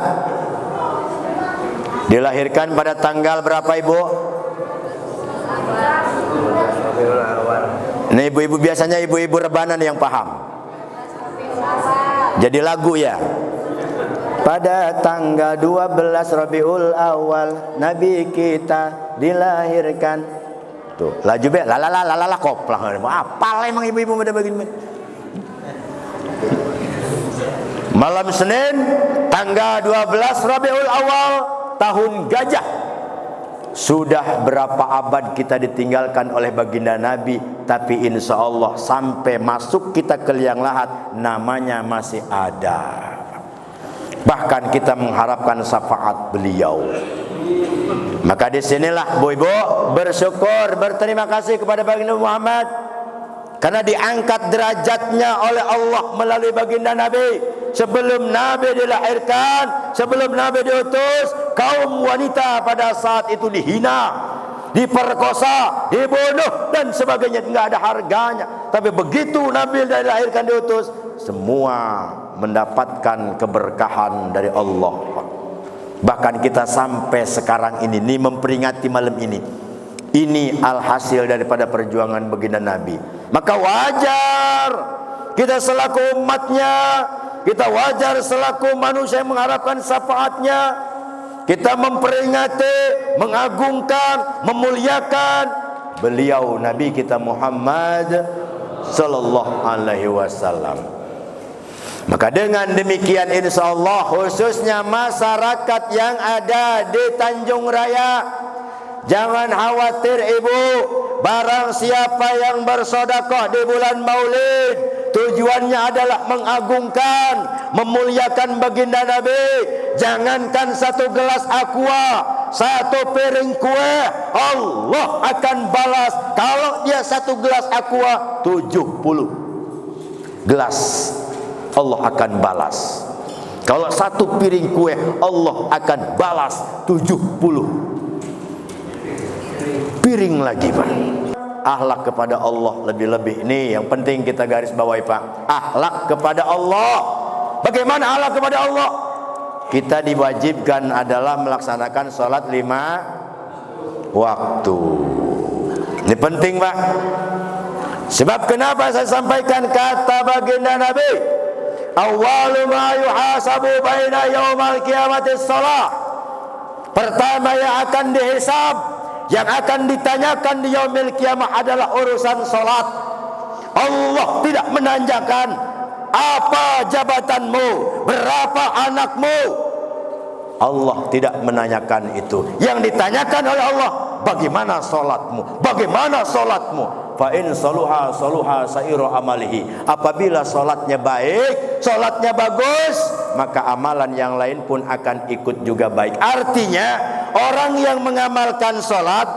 dilahirkan pada tanggal berapa, Ibu? Ini ibu-ibu, biasanya ibu-ibu rebanan yang paham. Jadi lagu ya. Pada tanggal 12 Rabiul Awal Nabi kita dilahirkan. Tuh, laju be, lalala koplang. Apal emang ibu-ibu pada begini. Malam Senin tanggal 12 Rabiul Awal tahun gajah. Sudah berapa abad kita ditinggalkan oleh baginda Nabi, tapi insya Allah sampai masuk kita ke liang lahat namanya masih ada. Bahkan kita mengharapkan syafaat beliau. Maka disinilah bu ibu bersyukur, berterima kasih kepada baginda Muhammad, karena diangkat derajatnya oleh Allah melalui baginda Nabi. Sebelum Nabi dilahirkan, sebelum Nabi diutus, kaum wanita pada saat itu dihina, diperkosa, dibunuh dan sebagainya, enggak ada harganya. Tapi begitu Nabi dilahirkan, diutus, semua mendapatkan keberkahan dari Allah. Bahkan kita sampai sekarang ini memperingati malam ini. Ini alhasil daripada perjuangan baginda Nabi. Maka wajar kita selaku umatnya, kita wajar selaku manusia yang mengharapkan syafaatnya, kita memperingati, mengagungkan, memuliakan beliau Nabi kita Muhammad sallallahu alaihi wasallam. Maka dengan demikian insya Allah khususnya masyarakat yang ada di Tanjung Raya, jangan khawatir ibu, barang siapa yang bersedekah di bulan Maulid tujuannya adalah mengagungkan, memuliakan baginda Nabi. Jangankan satu gelas aqua, satu piring kue, Allah akan balas. Kalau dia satu gelas aqua, 70 gelas Allah akan balas. Kalau satu piring kue, Allah akan balas 70 piring lagi, Pak. Akhlak kepada Allah lebih-lebih. Ini yang penting kita garis bawahi, Pak. Akhlak kepada Allah. Bagaimana akhlak kepada Allah? Kita diwajibkan adalah melaksanakan sholat 5 waktu. Ini penting, Pak. Sebab kenapa saya sampaikan kata baginda Nabi, awwalu ma yuhasabu baina yaumal qiyamati shalah. Pertama yang akan dihisab, yang akan ditanyakan di yaumil kiamah adalah urusan salat. Allah tidak menanyakan apa jabatanmu, berapa anakmu. Allah tidak menanyakan itu. Yang ditanyakan oleh Allah, bagaimana salatmu? Bagaimana salatmu? Fa in saluha saluha sairu amalihi. Apabila salatnya baik, salatnya bagus, maka amalan yang lain pun akan ikut juga baik. Artinya orang yang mengamalkan salat,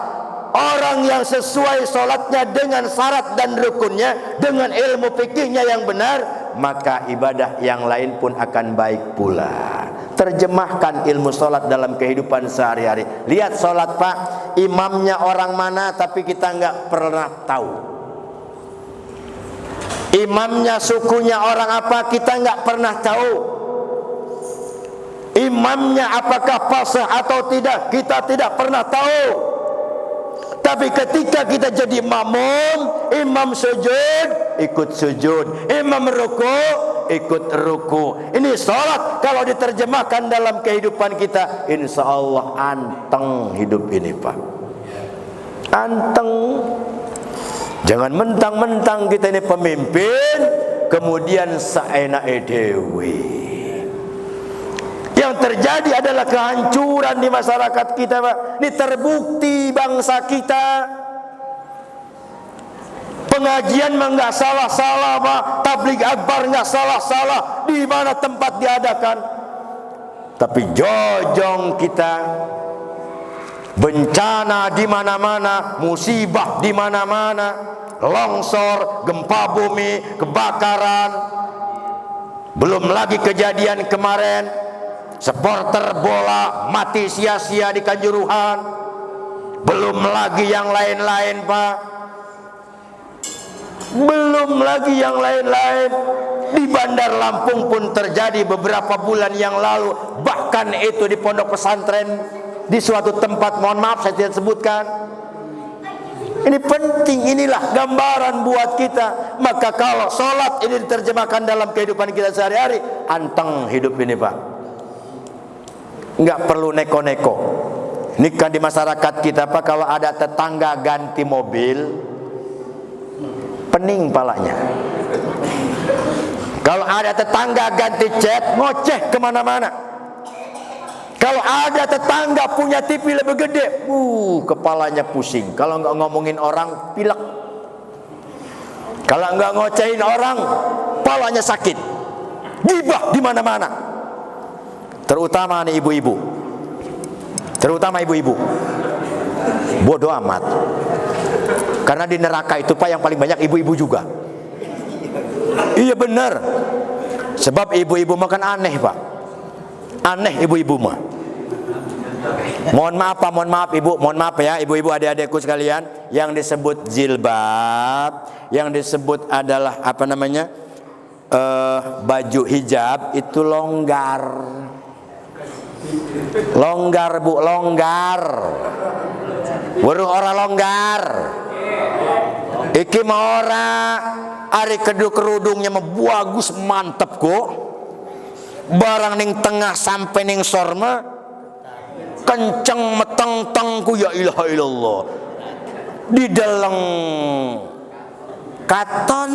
orang yang sesuai salatnya dengan syarat dan rukunnya, dengan ilmu fikihnya yang benar, maka ibadah yang lain pun akan baik pula. Terjemahkan ilmu salat dalam kehidupan sehari-hari. Lihat salat, Pak, imamnya orang mana tapi kita nggak pernah tahu. Imamnya sukunya orang apa kita nggak pernah tahu. Imamnya apakah fasih atau tidak kita tidak pernah tahu. Tapi ketika kita jadi makmum, imam sujud ikut sujud, imam ruku ikut ruku. Ini salat kalau diterjemahkan dalam kehidupan kita, insya Allah anteng hidup ini, Pak. Anteng. Jangan mentang-mentang kita ini pemimpin kemudian seenake dewe. Yang terjadi adalah kehancuran di masyarakat kita, Pak. Ini terbukti bangsa kita. Pengajian mah nggak salah-salah, Pak. Tabligh akbar nggak salah-salah. Di mana tempat diadakan? Tapi jojong kita, bencana di mana-mana, musibah di mana-mana, longsor, gempa bumi, kebakaran. Belum lagi kejadian kemarin, supporter bola mati sia-sia di Kanjuruhan. Belum lagi yang lain-lain, Pak. Belum lagi yang lain-lain. Di Bandar Lampung pun terjadi beberapa bulan yang lalu. Bahkan itu di pondok pesantren, di suatu tempat, mohon maaf saya tidak sebutkan. Ini penting, inilah gambaran buat kita. Maka kalau sholat ini diterjemahkan dalam kehidupan kita sehari-hari, anteng hidup ini Pak. Nggak perlu neko-neko. Nikah di masyarakat kita Pak, kalau ada tetangga ganti mobil, pening palanya. Kalau ada tetangga ganti cat, ngoceh kemana-mana. Kalau ada tetangga punya TV lebih gede, kepalanya pusing. Kalau nggak ngomongin orang, pilek. Kalau nggak ngocehin orang, kepalanya sakit. Gibah di mana-mana. Terutama nih ibu-ibu. Terutama ibu-ibu. Bodoh amat. Karena di neraka itu Pak yang paling banyak ibu-ibu juga. Iya benar. Sebab ibu-ibu makan aneh Pak. Aneh ibu-ibu mah. Mohon maaf Pak, mohon maaf Ibu, mohon maaf ya ibu-ibu, adik-adikku sekalian, yang disebut jilbab, yang disebut adalah apa namanya, baju hijab itu longgar. Longgar Bu, longgar. Weruh ora longgar. Iki mah ora ari kedua kerudungnya mah bagus mantep kok. Barang ning tengah sampai ning sorma kenceng meteng tengku, ya ilaha illallah. Di dalam katon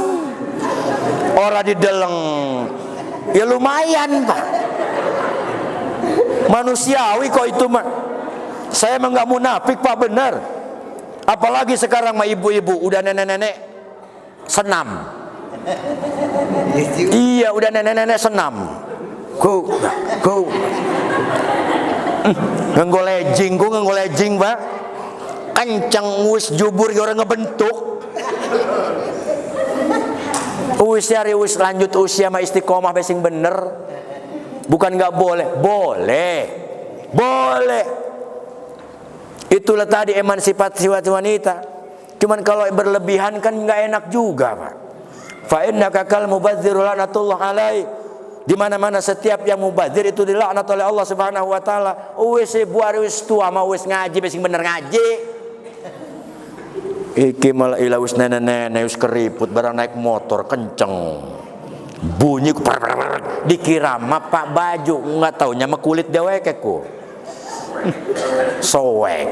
ora di dalam, ya lumayan Pak. Manusiawi kok itu mah. Saya mah nggak munafik Pak, bener. Apalagi sekarang mah ibu-ibu udah nenek-nenek senam. Iya udah nenek-nenek senam. Go. Nganggo lejing Pak. Kenceng wis jubur orang ngebentuk. Wis lanjut usia mah istiqomah besing bener. Bukan nggak boleh, boleh. Itulah tadi emansipasi wanita. Cuman kalau berlebihan kan nggak enak juga Pak. Fa innaka kal mubadziru lanatullah alaihi. Di mana-mana setiap yang mubazir itu dilaknat oleh Allah Subhanahu wa taala. Wis buari wis tua mah wis ngaji besing bener ngaji. Iki malah ila wis nenek-nenek wis keriput barang naik motor kenceng. Bunyi dikira mah Pak baju, enggak taunya mah kulit dewek ku. Soek.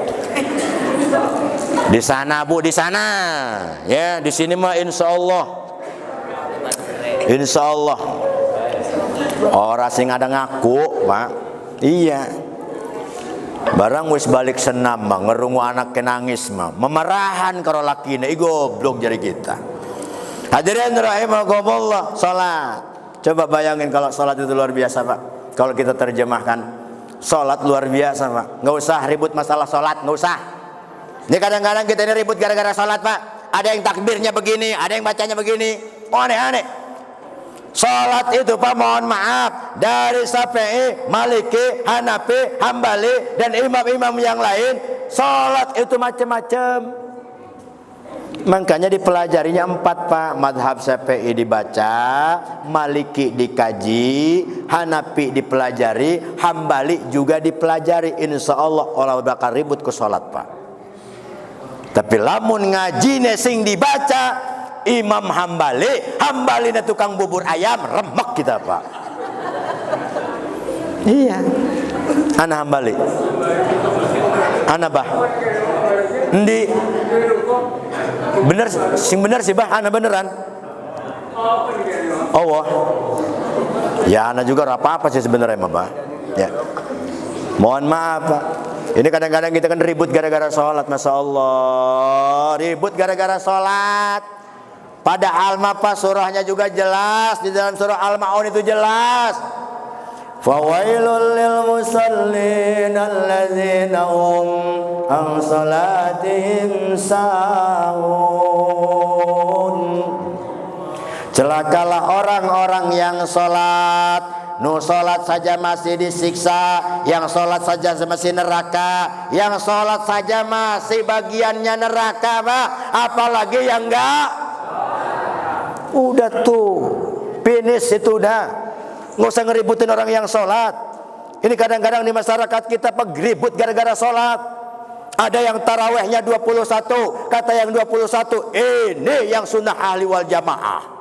Di sana Bu, di sana. Ya, di sini mah insyaallah. Insyaallah. Orang sing ada ngaku Pak. Iya. Barang wis balik senam mah ngerungu anak nangis mah memarahan karo lakine, goblok jari kita. Hadirin rahimakumullah, salat. Coba bayangin kalau salat itu luar biasa Pak. Kalau kita terjemahkan, salat luar biasa Pak. Nggak usah ribut masalah salat, nggak usah. Ini kadang-kadang kita ini ribut gara-gara salat Pak. Ada yang takbirnya begini, ada yang bacanya begini. Oh, aneh-aneh. Salat itu Pak, mohon maaf, dari Syafi'i, Maliki, Hanafi, Hambali dan imam-imam yang lain, salat itu macam-macam. Makanya dipelajarinya 4 Pak. Madhab Syafi'i dibaca, Maliki dikaji, Hanafi dipelajari, Hambali juga dipelajari. Insya Allah orang bakal ribut ke salat Pak. Tapi lamun ngaji sing dibaca Imam Hambali na tukang bubur ayam, remek kita Pak. Iya. Ana Hambali. Ana bah. Endi? Bener, sing bener sih bah, ana beneran. Oh. Ya ana juga apa-apa sih sebenarnya mah bah. Ya. Mohon maaf Pak. Ini kadang-kadang kita kan ribut gara-gara sholat, Masya Allah. Ribut gara-gara sholat. Padahal mapa surahnya juga jelas. Di dalam surah Al-Ma'un itu jelas. Fawailul lil musallin alladzina hum an salatihim sahun. Celakalah orang-orang yang sholat. Sholat saja masih disiksa. Yang sholat saja masih neraka. Yang sholat saja masih bagiannya neraka Pak. Apalagi yang enggak. Udah tuh, finish itu udah. Nggak usah ngeributin orang yang sholat. Ini kadang-kadang di masyarakat kita ribut gara-gara sholat. Ada yang tarawehnya 21, kata yang 21 ini yang sunnah ahli wal jamaah.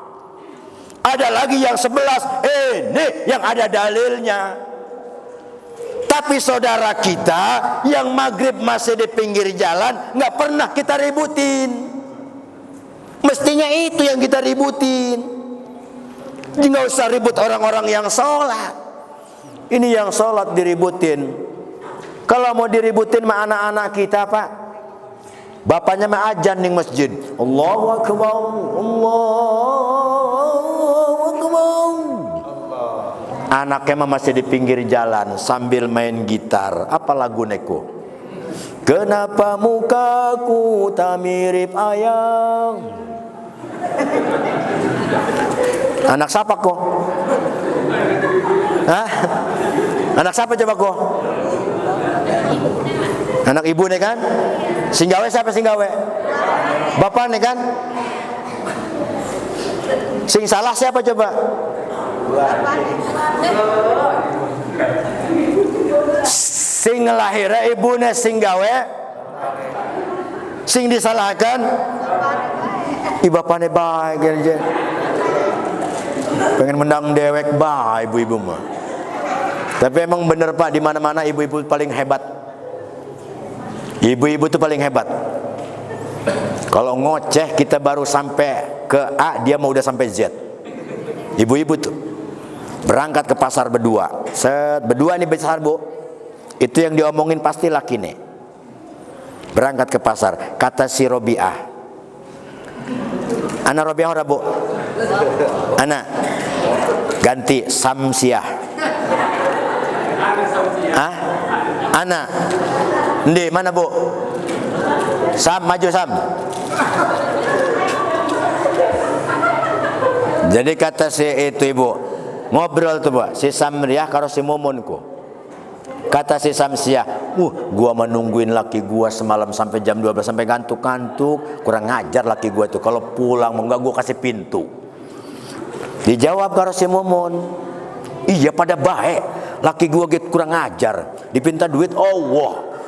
Ada lagi yang 11, ini yang ada dalilnya. Tapi saudara kita yang maghrib masih di pinggir jalan, nggak pernah kita ributin. Mestinya itu yang kita ributin. Nggak usah ribut orang-orang yang sholat. Ini yang sholat diributin. Kalau mau diributin sama anak-anak kita, Pak, bapaknya mah azan di masjid, Allahu Akbar, Allahu Akbar. Anaknya mah masih di pinggir jalan sambil main gitar. Apa lagu neko? Kenapa mukaku tak mirip ayang? Anak siapa kok? Hah? Anak siapa coba kok? Anak ibu nih kan? Singgawe siapa singgawe? Bapak nih kan? Sing salah siapa coba? Sing ngelahirnya ibunya singgawe, sing disalahkan bapaknya baik aja. Pengen menang dewek baik ibu-ibu mah. Tapi emang bener Pak, di mana-mana ibu-ibu paling hebat. Ibu-ibu itu paling hebat. Kalau ngoceh kita baru sampai ke A, dia mau udah sampai Z. Ibu-ibu tuh berangkat ke pasar berdua. Berdua nih besar Bu. Itu yang diomongin pasti laki nih. Berangkat ke pasar. Kata si Robiah, Ana Robiah ora Bu? Ana ganti Samsiah. Ah? Ana. Ndi mana Bu? Sam, maju Sam. Jadi kata si itu ibu, ngobrol tuh Bu, si Samriah karo si Mumunku. Kata si Samsiah, gua menungguin laki gua semalam sampai jam 12 sampai ngantuk-ngantuk, kurang ngajar laki gua tuh. Kalau pulang mau enggak gua kasih pintu. Dijawab karo si Mumun, iya pada baik, laki gua gitu kurang ngajar, dipinta duit Allah.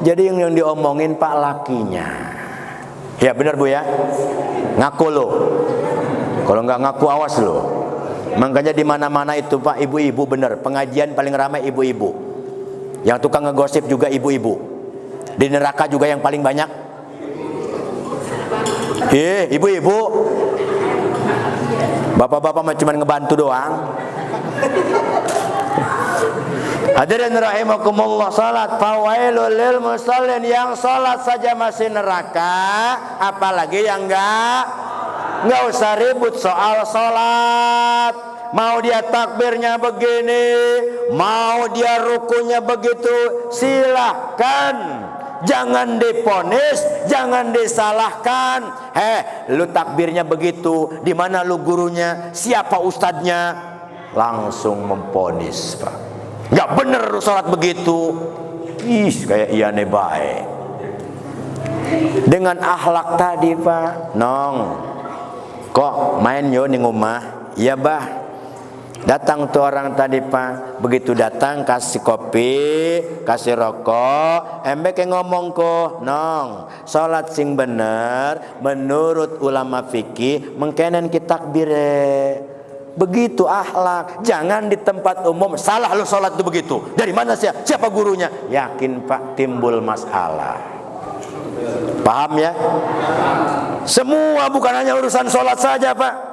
Jadi yang diomongin Pak lakinya. Ya benar Bu ya, ngaku lo. Kalau nggak ngaku awas lo. Makanya di mana-mana itu Pak ibu-ibu bener, pengajian paling ramai ibu-ibu. Yang tukang ngegosip juga ibu-ibu. Di neraka juga yang paling banyak ibu-ibu. Bapak-bapak mah cuma ngebantu doang. Hadirin rahimakumullah, salat fawailul lil musallin, yang salat saja masih neraka, apalagi yang enggak usah ribut soal salat. Mau dia takbirnya begini, mau dia rukunya begitu, silahkan. Jangan diponis, jangan disalahkan. Lu takbirnya begitu, di mana lu gurunya, siapa ustadznya? Langsung memponis, Pak. Nggak bener lu sholat begitu. Kayak iya nih baik. Dengan akhlak tadi Pak, nong, kok main yo nih rumah? Iya bah. Datang tuh orang tadi Pak, begitu datang kasih kopi, kasih rokok, embek ngomong ko, nong, sholat sing bener, menurut ulama fikih, mengkenen kita takbire. Begitu akhlak, jangan di tempat umum, salah lu sholat tuh begitu. Dari mana sih? Siapa gurunya? Yakin Pak timbul masalah. Paham ya? Semua bukan hanya urusan sholat saja Pak.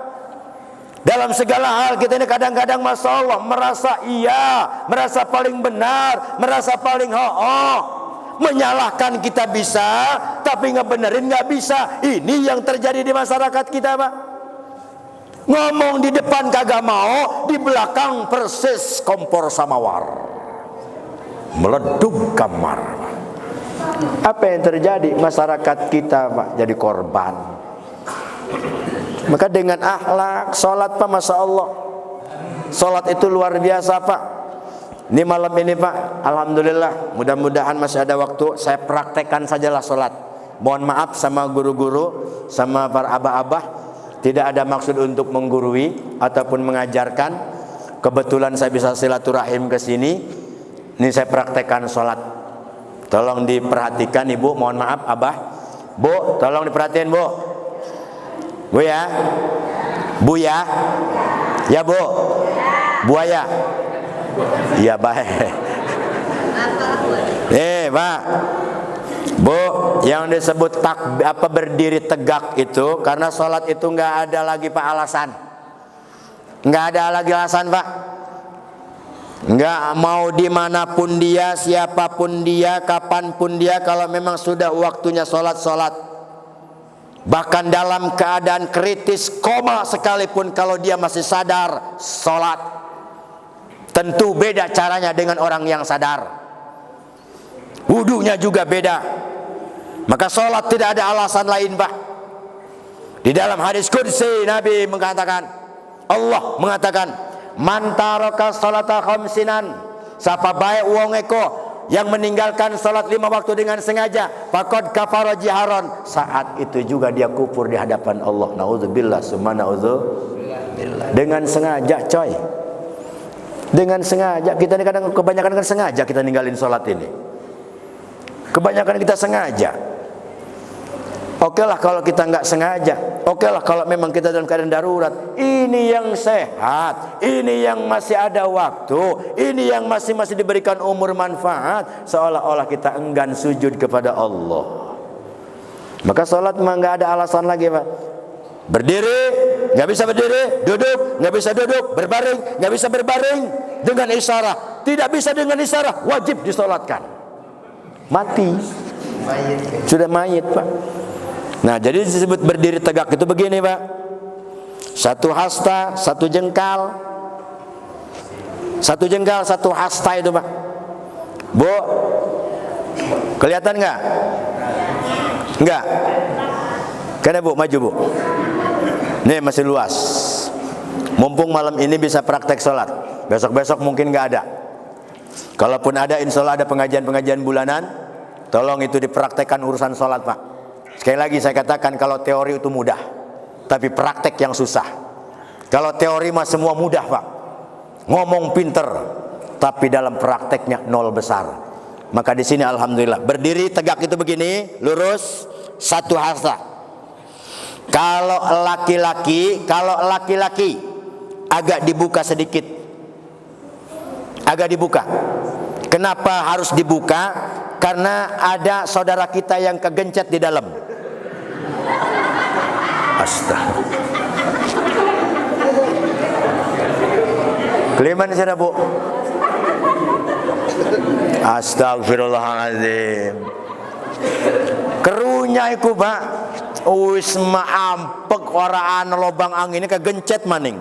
Dalam segala hal kita ini kadang-kadang Masya Allah merasa paling benar, merasa paling menyalahkan kita bisa, tapi ngebenerin nggak bisa. Ini yang terjadi di masyarakat kita Pak. Ngomong di depan kagak mau, di belakang persis kompor samawar, meleduk kamar. Apa yang terjadi? Masyarakat kita Pak jadi korban. Maka dengan akhlak sholat Pak, Masya Allah, sholat itu luar biasa Pak. Ini malam ini Pak, alhamdulillah, mudah-mudahan masih ada waktu, saya praktekkan sajalah sholat. Mohon maaf sama guru-guru, sama para abah-abah, tidak ada maksud untuk menggurui ataupun mengajarkan. Kebetulan saya bisa silaturahim ke sini, ini saya praktekkan sholat. Tolong diperhatikan Ibu, mohon maaf Abah. Bu, tolong diperhatiin Bu. Bu ya. Bu ya. Ya Bu. Buaya. Iya baik. Pak. Bu, yang disebut berdiri tegak itu karena sholat itu nggak ada lagi Pak alasan. Nggak ada lagi alasan Pak. Nggak mau dimanapun dia, siapapun dia, kapanpun dia, kalau memang sudah waktunya sholat. Bahkan dalam keadaan kritis koma sekalipun, kalau dia masih sadar, sholat. Tentu beda caranya dengan orang yang sadar. Wudunya juga beda. Maka sholat tidak ada alasan lain Pak. Di dalam hadis qudsi Nabi mengatakan, Allah mengatakan, man taraka sholata khamsinan, sapa bae wong eko yang meninggalkan salat 5 waktu dengan sengaja, faqad kafara jiharon, saat itu juga dia kufur di hadapan Allah. Nauzubillah summa nauzubillah. Dengan sengaja coy. Dengan sengaja. Kita ini kadang kebanyakan kan sengaja kita ninggalin salat ini. Kebanyakan kita sengaja. Oke lah kalau kita nggak sengaja. Oke lah kalau memang kita dalam keadaan darurat. Ini yang sehat. Ini yang masih ada waktu. Ini yang masih diberikan umur manfaat. Seolah-olah kita enggan sujud kepada Allah. Maka sholat memang nggak ada alasan lagi Pak. Berdiri nggak bisa berdiri, duduk nggak bisa duduk, berbaring nggak bisa berbaring, dengan isyarat. Tidak bisa dengan isyarat, wajib disolatkan. Mati. Sudah mayit Pak. Nah, jadi disebut berdiri tegak itu begini Pak. Satu hasta, satu jengkal. Satu jengkal, satu hasta itu Pak. Bu, kelihatan nggak? Nggak? Karena Bu, maju Bu. Nih masih luas. Mumpung malam ini bisa praktek sholat. Besok-besok mungkin nggak ada. Kalaupun ada, insya Allah ada pengajian-pengajian bulanan. Tolong itu dipraktekkan urusan sholat Pak. Sekali lagi saya katakan, kalau teori itu mudah, tapi praktek yang susah. Kalau teori mah semua mudah Pak, ngomong pinter, tapi dalam prakteknya nol besar. Maka di sini alhamdulillah berdiri tegak itu begini, lurus, satu hasta. Kalau laki-laki agak dibuka sedikit, agak dibuka. Kenapa harus dibuka? Karena ada saudara kita yang kegencet di dalam. Astaga. Keliman sana Bu. Astagfirullahaladzim. Kerunya iku Pak. Wis maampek oraan lobang angin ini kegencet maning.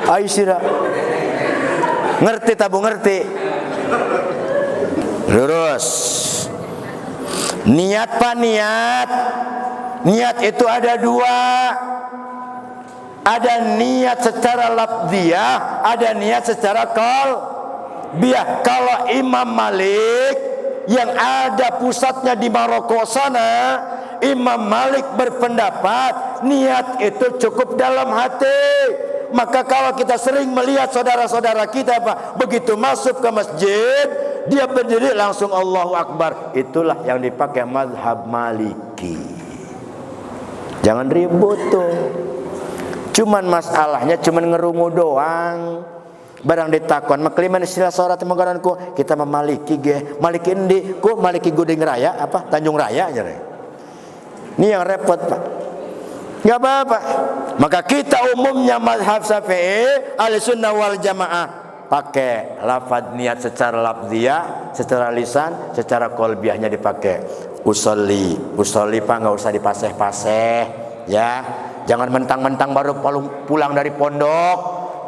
Ayo sira. Ngerti tabu ngerti. Lurus. Niat Pak, niat. Niat itu ada dua. Ada niat secara lafziyah, ada niat secara qalbiyah. Kalau Imam Malik yang ada pusatnya di Maroko sana, Imam Malik berpendapat niat itu cukup dalam hati. Maka kalau kita sering melihat saudara-saudara kita Pak, begitu masuk ke masjid, dia berdiri langsung Allahu Akbar. Itulah yang dipakai mazhab Maliki. Jangan ribut tuh. Cuman masalahnya cuman ngerungu doang. Barang ditakon makliman istilah sholat menggaranku kita memaliki ge. Maliki endi? Ku maliki Guding Raya apa? Tanjung Raya aja. Ini yang repot Pak. Enggak apa-apa. Maka kita umumnya mazhab Syafi'i, Ahlussunnah wal Jamaah pakai lafaz niat secara lafziyah, secara lisan, secara qalbiyahnya dipakai. Usolli Pak, nggak usah dipaseh-paseh ya. Jangan mentang-mentang baru pulang dari pondok,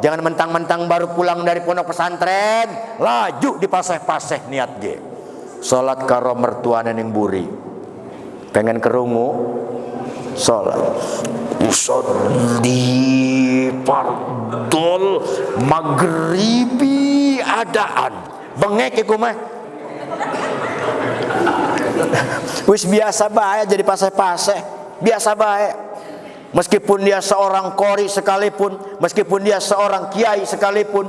jangan mentang-mentang baru pulang dari pondok pesantren, laju dipaseh-paseh niat ge. Salat karo mertuane ning buri. Pengen kerungu salat. Usolli fardhol maghribi adaan. Bengek iku mah. Wis biasa bae jadi paseh-paseh, biasa bae. Meskipun dia seorang qori sekalipun, meskipun dia seorang kiai sekalipun,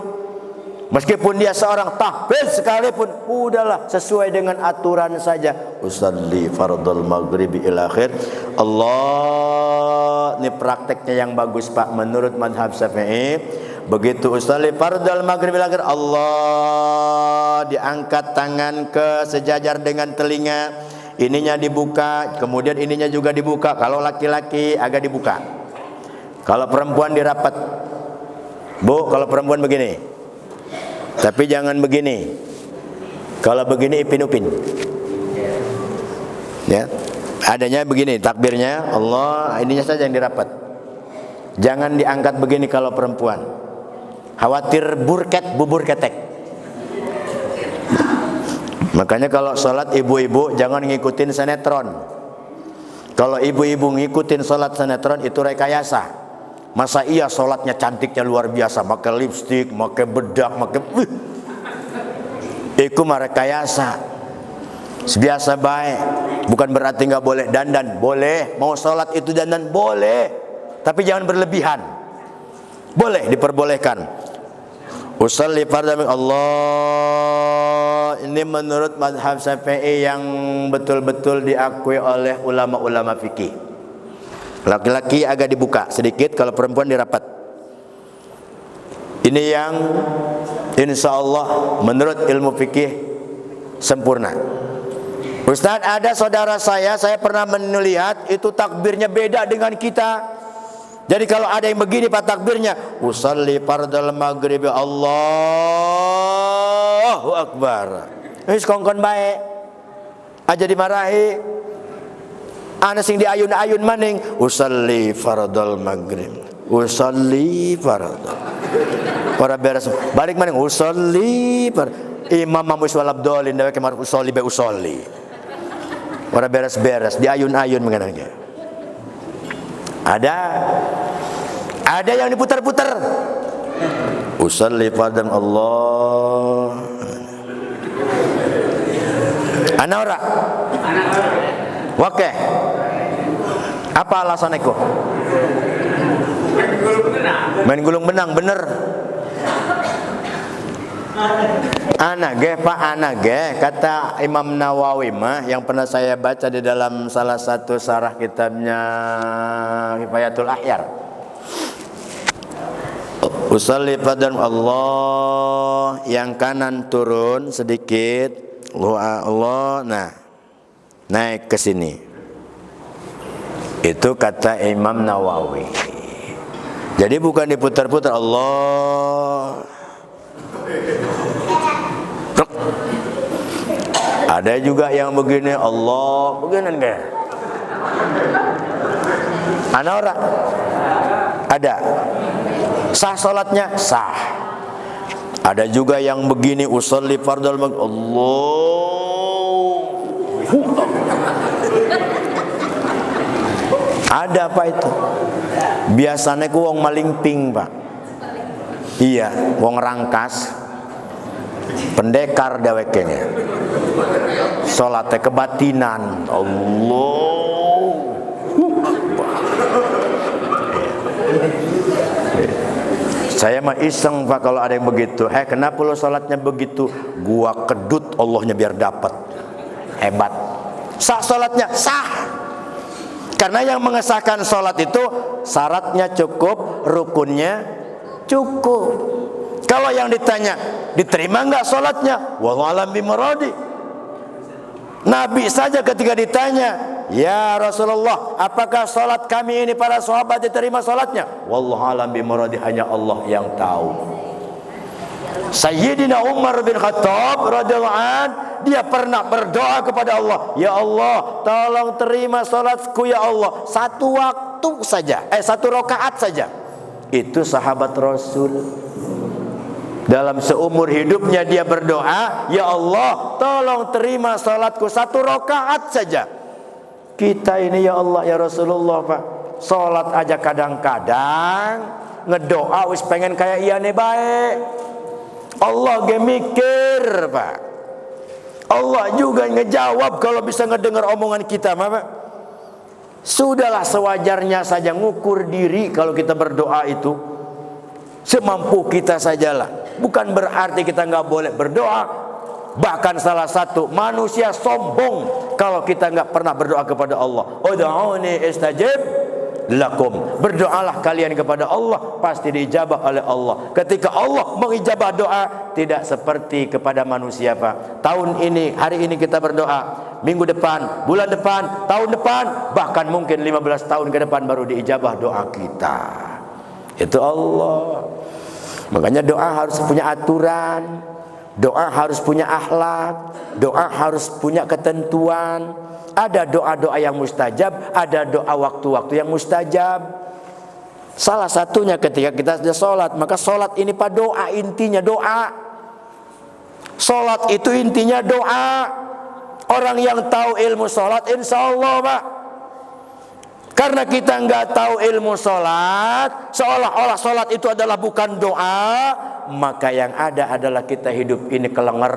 Meskipun dia seorang tahfiz sekalipun, udahlah sesuai dengan aturan saja. Usalli fardhal maghribi ila akhir. Allah, ini prakteknya yang bagus Pak menurut mazhab Syafi'i. Begitu usalli fardhal maghribi ila akhir, Allah diangkat tangan ke sejajar dengan telinga, ininya dibuka, kemudian ininya juga dibuka. Kalau laki-laki agak dibuka, kalau perempuan dirapat. Bu, kalau perempuan begini. Tapi jangan begini. Kalau begini ipin-upin. Ya. Adanya begini takbirnya, Allah, ininya saja yang dirapat. Jangan diangkat begini kalau perempuan. Khawatir bubur ketek. Makanya kalau sholat ibu-ibu jangan ngikutin sinetron. Kalau ibu-ibu ngikutin sholat sinetron itu rekayasa. Masa iya sholatnya cantiknya luar biasa, pakai lipstik, pakai bedak, pakai iku merekayasa. Sebiasa baik. Bukan berarti nggak boleh dandan, boleh. Mau sholat itu dandan boleh, tapi jangan berlebihan. Boleh, diperbolehkan. Usalli fardhu Allah, ini menurut mazhab Syafi'i yang betul-betul diakui oleh ulama-ulama fikih. Laki-laki agak dibuka sedikit, kalau perempuan dirapat. Ini yang insya Allah menurut ilmu fikih sempurna. Ustaz, ada saudara saya pernah melihat itu takbirnya beda dengan kita. Jadi kalau ada yang begini Pak takbirnya, usalli fardhal maghribi Allahu akbar. Wis kongkon bae. Aja dimarahi. Ana sing diayun-ayun maning, usalli fardhal maghrib, usalli fardhal. Ora beres, balik maning usalli imam mamus walab dolin dewe kemar usolli be usolli. Ora beres-beres, diayun-ayun mengenanya. Ada yang diputar-putar. Usalli fardhal Allah. Ana ora? Oke. Apa alasannya kok? Main gulung benang, bener. Pak anage kata Imam Nawawi mah yang pernah saya baca di dalam salah satu sarah kitabnya Hifayatul Ahyar. Usalli fardhal Allah, yang kanan turun sedikit. Allah, nah. Naik ke sini. Itu kata Imam Nawawi. Jadi bukan diputar-putar Allah. Ada juga yang begini Allah, begini enggak? Ana ora? Ada. Sah salatnya? Sah. Ada juga yang begini usolli fardhal Allah. Ada apa itu? Biasanya ku wong malingping Pak. Iya, wong rangkas. Pendekar deweknya. Salatnya kebatinan. Allah. Saya mah iseng Pak kalau ada yang begitu. Kenapa lo salatnya begitu? Gua kedut Allahnya biar dapat. Hebat. Sah salatnya? Sah. Karena yang mengesahkan salat itu syaratnya cukup, rukunnya cukup. Kalau yang ditanya, diterima enggak salatnya? Wallahu a'lam bimuradi. Nabi saja ketika ditanya, ya Rasulullah, apakah salat kami ini para sahabat diterima salatnya? Wallahu a'lam bimuradi, hanya Allah yang tahu. Sayyidina Umar bin Khattab radhiyallahu an, dia pernah berdoa kepada Allah, ya Allah, tolong terima salatku ya Allah, satu waktu saja, satu rakaat saja. Itu sahabat Rasul. Dalam seumur hidupnya dia berdoa, ya Allah, tolong terima salatku satu rakaat saja. Kita ini ya Allah ya Rasulullah Pak, salat aja kadang-kadang ngedoa wis pengen kayak iane baik. Allah ge mikir Pak. Allah juga ngejawab kalau bisa ngedengar omongan kita Pak. Sudahlah sewajarnya saja, ngukur diri kalau kita berdoa itu semampu kita sajalah. bukan berarti kita nggak boleh berdoa. Bahkan salah satu manusia sombong kalau kita nggak pernah berdoa kepada Allah. Ud'uni astajib lakum. Berdoalah kalian kepada Allah, pasti diijabah oleh Allah. Ketika Allah mengijabah doa, tidak seperti kepada manusia, Pak. Tahun ini, hari ini kita berdoa, minggu depan, bulan depan, tahun depan, bahkan mungkin 15 tahun ke depan baru diijabah doa kita. Itu Allah. Makanya doa harus punya aturan. Doa harus punya akhlak, doa harus punya ketentuan. Ada doa-doa yang mustajab, ada doa waktu-waktu yang mustajab. Salah satunya ketika kita sudah sholat, maka sholat ini Pak doa, intinya doa. Sholat itu intinya doa. Orang yang tahu ilmu sholat, insya Allah Pak. Karena kita nggak tahu ilmu sholat, seolah-olah sholat itu adalah bukan doa, maka yang ada adalah kita hidup ini kelenger.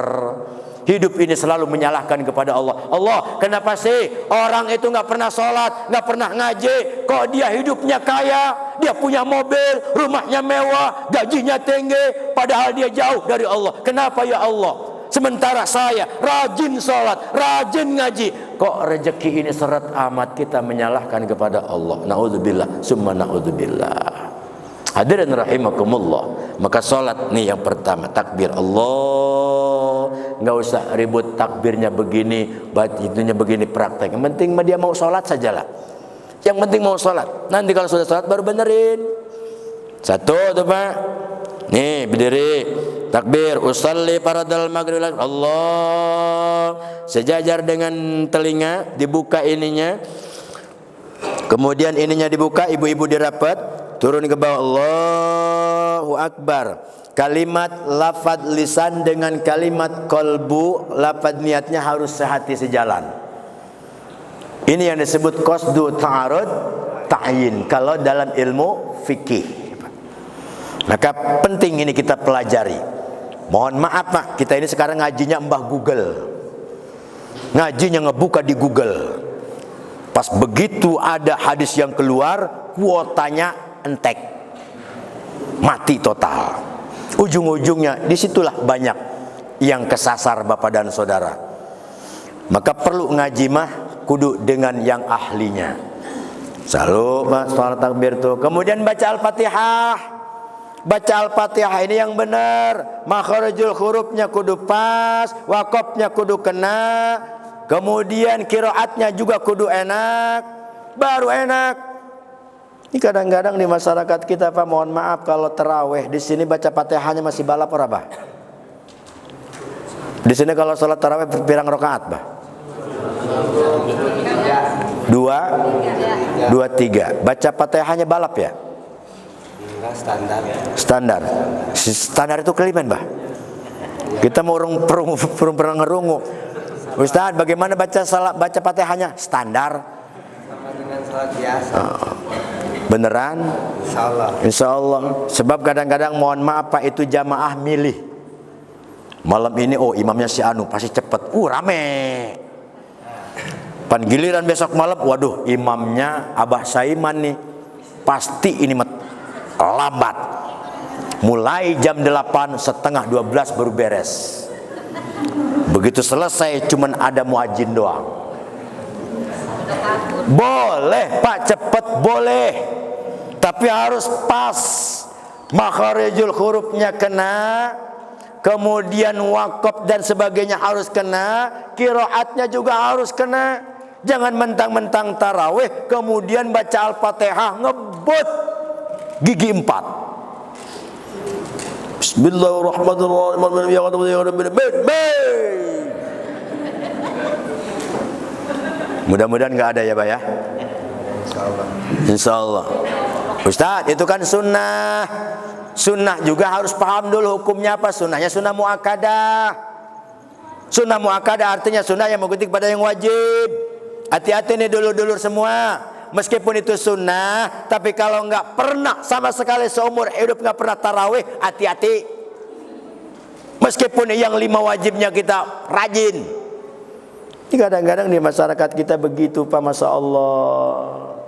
Hidup ini selalu menyalahkan kepada Allah. Allah, kenapa sih orang itu nggak pernah sholat, nggak pernah ngaji, kok dia hidupnya kaya, dia punya mobil, rumahnya mewah, gajinya tinggi, padahal dia jauh dari Allah. Kenapa ya Allah? Sementara saya rajin sholat, rajin ngaji, kok rezeki ini seret amat, kita menyalahkan kepada Allah. Na'udzubillah, summa na'udzubillah. Hadirin rahimakumullah. Maka sholat nih yang pertama, takbir Allah. Nggak usah ribut takbirnya begini, itunya begini, praktek. Yang penting dia mau sholat sajalah. Yang penting mau sholat. Nanti kalau sudah sholat baru benerin. Satu tuh Pak. Nih berdiri, takbir, usalli faradal maghrib, Allah, sejajar dengan telinga, dibuka ininya, kemudian ininya dibuka, ibu-ibu dirapat, turun ke bawah, Allahu Akbar. Kalimat lafaz lisan dengan kalimat kolbu, lafaz niatnya harus sehati sejalan. Ini yang disebut qasdu ta'arud ta'yin kalau dalam ilmu fikih. Maka penting ini kita pelajari. Mohon maaf Pak, kita ini sekarang ngajinya mbah Google. Ngajinya ngebuka di Google. Pas begitu ada hadis yang keluar, kuotanya entek. Mati total. Ujung-ujungnya disitulah banyak yang kesasar Bapak dan Saudara. Maka perlu ngaji mah kudu dengan yang ahlinya. Selalu Pak, salat takbir tuh. Kemudian baca Al-Fatihah. Baca Al-Fatihah ini yang benar, makharijul hurufnya kudu pas, wakofnya kudu kena, kemudian qiraatnya juga kudu enak, baru enak. Ini kadang-kadang di masyarakat kita Pak, mohon maaf kalau taraweh di sini baca Fatihahnya masih balap ora Pak? Di sini kalau sholat taraweh pirang rakaat Pak? 2, 3. Baca Fatihahnya balap ya? Standar. Standar itu keliman bah. Kita mau pernah ngerungu. Ustaz, bagaimana baca Fatihahnya? Standar. Sama dengan salat biasa. Beneran? Insya Allah. Sebab kadang-kadang mohon maaf Pak, itu jamaah milih. Malam ini imamnya si Anu pasti cepet. Rame. Pan giliran besok malam, waduh imamnya Abah Saiman nih. Pasti ini lambat. Mulai jam 8, setengah 12 baru beres. Begitu selesai cuman ada muadzin doang. Boleh Pak cepet boleh, tapi harus pas. Makharijul hurufnya kena, kemudian wakaf dan sebagainya harus kena, qiraatnya juga harus kena. Jangan mentang-mentang tarawih kemudian baca Al-Fatihah ngebut gigi 4. Bismillahirrahmanirrahim. Mudah-mudahan nggak ada ya Pak ya. Insya Allah. Ustadz, itu kan sunnah. Sunnah juga harus paham dulu hukumnya apa. Sunnahnya sunnah muakkadah. Sunnah muakkadah artinya sunnah yang mengikuti kepada yang wajib. Hati-hati nih dulur-dulur semua. Meskipun itu sunnah, tapi kalau nggak pernah sama sekali seumur hidup nggak pernah tarawih, hati-hati. Meskipun yang 5 wajibnya kita rajin. Ini kadang-kadang di masyarakat kita begitu Pak, Masya Allah.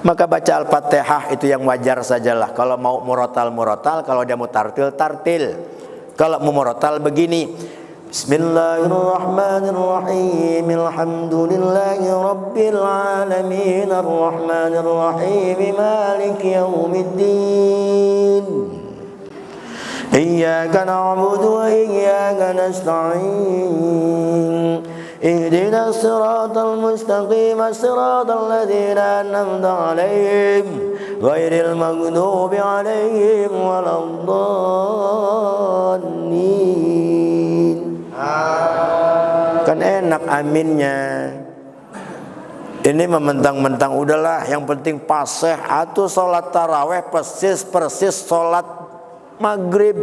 Maka baca Al-Fatihah itu yang wajar sajalah. Kalau mau murotal, kalau dia mau tartil. Kalau mau murotal begini, Bismillahirrahmanirrahim, alhamdulillahi rabbil alamin, arrahmanirrahim, maliki yaumiddin, iyyaka na'budu wa iyyaka nasta'in, ihdinas siratal mustaqim, siratal ladzina an'amta 'alaihim ghairil maghdubi 'alaihim waladdallin. Kan enak aminnya. Ini mementang-mentang udahlah, yang penting paseh atau sholat taraweh persis sholat maghrib.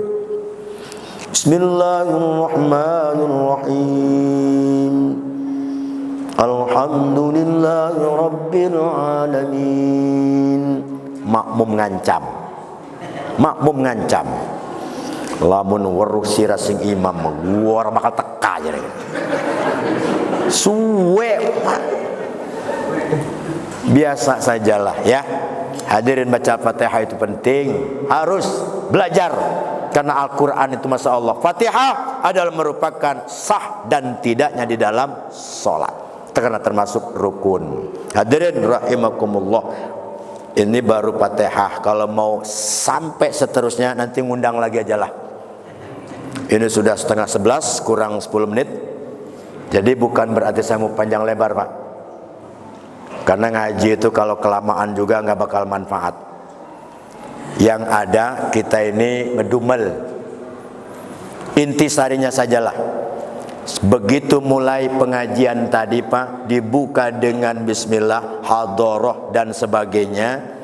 Bismillahirrahmanirrahim, alhamdulillahi rabbil alamin. Makmum ngancam. Lamun weruh sira sing imam gua bakal teka aja deh. Suwe biasa sajalah ya. Hadirin, baca Fatihah itu penting, harus belajar karena Al-Qur'an itu Masya Allah. Fatihah adalah merupakan sah dan tidaknya di dalam sholat, karena termasuk rukun. Hadirin rahimakumullah. Ini baru Fatihah. Kalau mau sampai seterusnya nanti ngundang lagi aja lah. Ini sudah 10:30, kurang 10 menit. Jadi bukan berarti saya mau panjang lebar, Pak. Karena ngaji itu kalau kelamaan juga nggak bakal manfaat. Yang ada kita ini ngedumel. Intisarinya sajalah. Begitu mulai pengajian tadi, Pak, dibuka dengan bismillah, hadharah dan sebagainya.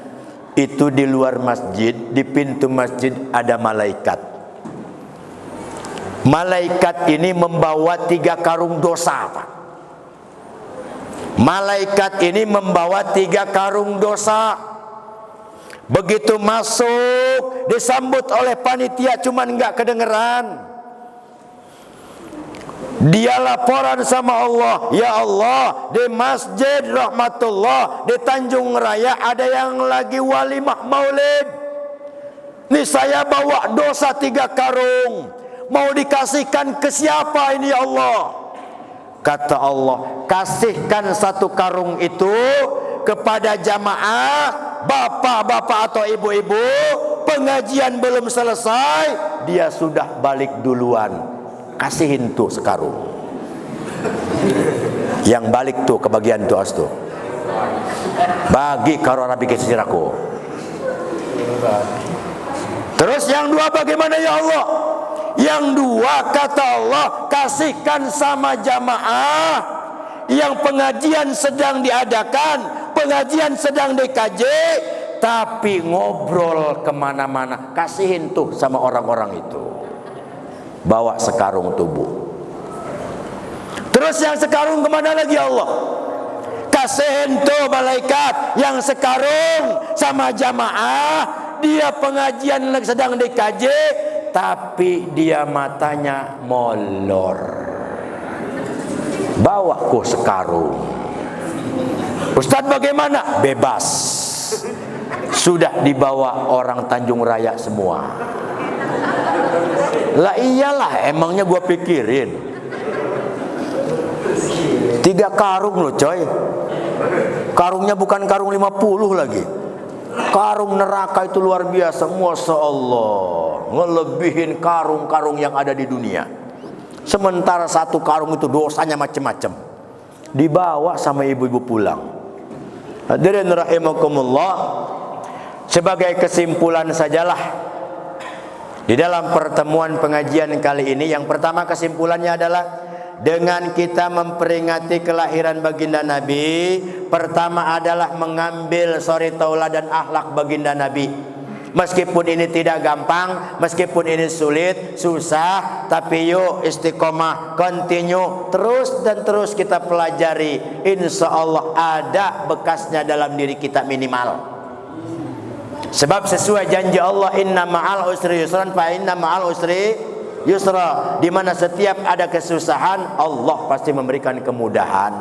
Itu di luar masjid, di pintu masjid ada malaikat. Malaikat ini membawa 3 karung dosa, Pak. Malaikat ini membawa 3 karung dosa. Begitu masuk, disambut oleh panitia, cuman nggak kedengeran. Dia laporan sama Allah, ya Allah, di Masjid Rahmatullah di Tanjung Raya ada yang lagi walimah maulid. Ini saya bawa dosa 3 karung, mau dikasihkan ke siapa ini ya Allah? Kata Allah, kasihkan 1 karung itu kepada jamaah, bapak-bapak atau ibu-ibu. Pengajian belum selesai, dia sudah balik duluan. Kasihin tuh sekarung. Yang balik tuh kebagian tuh astu. Bagi karo rabi kesiraku. Terus yang 2 bagaimana ya Allah? Yang 2 kata Allah, kasihkan sama jamaah yang pengajian sedang diadakan, pengajian sedang dikaji, tapi ngobrol kemana-mana. Kasihin tuh sama orang-orang itu. Bawa sekarung tubuh. Terus yang sekarung kemana lagi Allah? Kasihin tuh malaikat yang sekarung sama jamaah. Dia pengajian sedang dikaji, tapi dia matanya molor. Bawa ku sekarung. Ustadz bagaimana? Bebas. Sudah dibawa orang Tanjung Raya semua. Lah iyalah, emangnya gua pikirin 3 karung loh coy. Karungnya bukan karung 50 lagi. Karung neraka itu luar biasa. Masya Allah, ngelebihin karung-karung yang ada di dunia. Sementara 1 karung itu dosanya macam-macam. Dibawa sama ibu-ibu pulang. Hadirin rahimakumullah. Sebagai kesimpulan sajalah, di dalam pertemuan pengajian kali ini, yang pertama kesimpulannya adalah dengan kita memperingati kelahiran baginda Nabi, pertama adalah mengambil suri tauladan akhlak baginda Nabi. Meskipun ini tidak gampang, meskipun ini sulit, susah, tapi yuk istiqomah, continue, terus dan terus kita pelajari. Insya Allah ada bekasnya dalam diri kita minimal. Sebab sesuai janji Allah, inna ma'al usri yusran fa inna ma'al usri yusra. Di mana setiap ada kesusahan, Allah pasti memberikan kemudahan.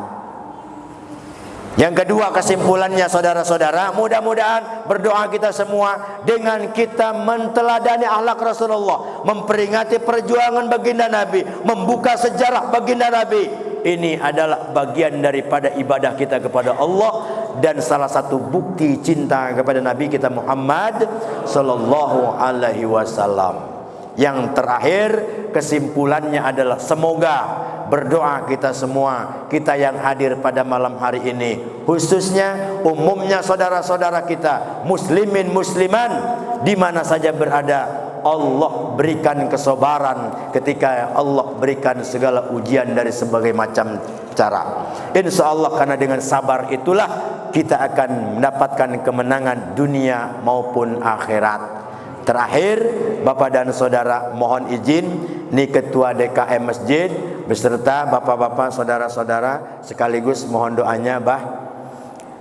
Yang kedua, kesimpulannya saudara-saudara, mudah-mudahan berdoa kita semua dengan kita menteladani akhlak Rasulullah, memperingati perjuangan baginda Nabi, membuka sejarah baginda Nabi. Ini adalah bagian daripada ibadah kita kepada Allah dan salah satu bukti cinta kepada Nabi kita Muhammad sallallahu alaihi wasallam. Yang terakhir, kesimpulannya adalah semoga berdoa kita semua, kita yang hadir pada malam hari ini, khususnya umumnya saudara-saudara kita muslimin musliman di mana saja berada, Allah berikan kesabaran ketika Allah berikan segala ujian dari berbagai macam cara. Insya Allah karena dengan sabar itulah kita akan mendapatkan kemenangan dunia maupun akhirat. Terakhir, Bapak dan Saudara, mohon izin, ini Ketua DKM Masjid beserta Bapak-bapak, saudara-saudara sekaligus mohon doanya, Bah.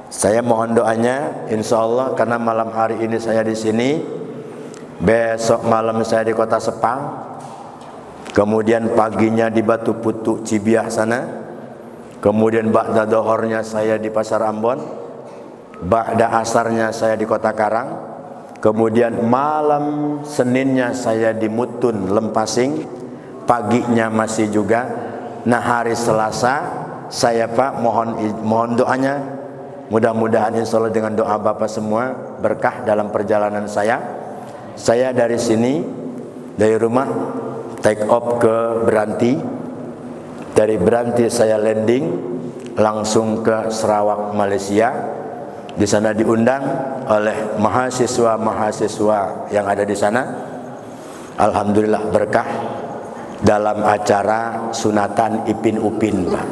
Saya mohon doanya, insya Allah karena malam hari ini saya di sini, besok malam saya di Kota Sepang, kemudian paginya di Batu Putuk Cibiah sana, kemudian ba'da dohornya saya di Pasar Ambon, ba'da asarnya saya di Kota Karang, kemudian malam Seninnya saya di Mutun Lempasing, paginya masih juga. Nah hari Selasa saya Pak mohon doanya, mudah-mudahan insya Allah dengan doa Bapak semua berkah dalam perjalanan saya. Saya dari sini, dari rumah take off ke Beranti, dari Beranti saya landing langsung ke Sarawak Malaysia. Di sana diundang oleh mahasiswa-mahasiswa yang ada di sana. Alhamdulillah berkah dalam acara sunatan Ipin Upin, Pak.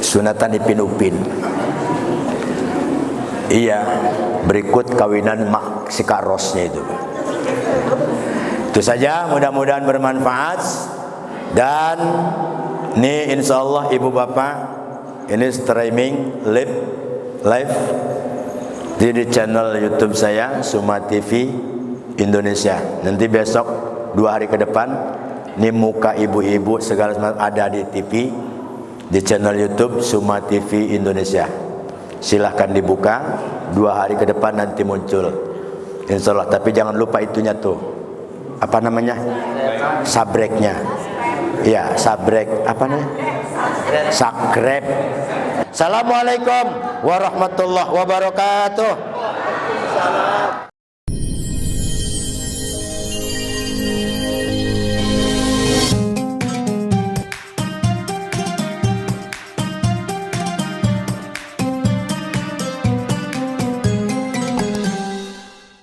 Sunatan Ipin Upin. Iya, berikut kawinan Mak si Karosnya itu, Pak. Itu saja, mudah-mudahan bermanfaat. Dan ini insya Allah ibu bapak, ini streaming live di channel YouTube saya Suma TV Indonesia. Nanti besok 2 hari ke depan ini muka ibu-ibu segala macam ada di TV di channel YouTube Suma TV Indonesia. Silahkan dibuka, 2 hari ke depan nanti muncul insya Allah. Tapi jangan lupa itunya tuh, apa namanya, sabreknya. Ya, sabrek apa namanya? Subscribe. Assalamualaikum warahmatullahi wabarakatuh.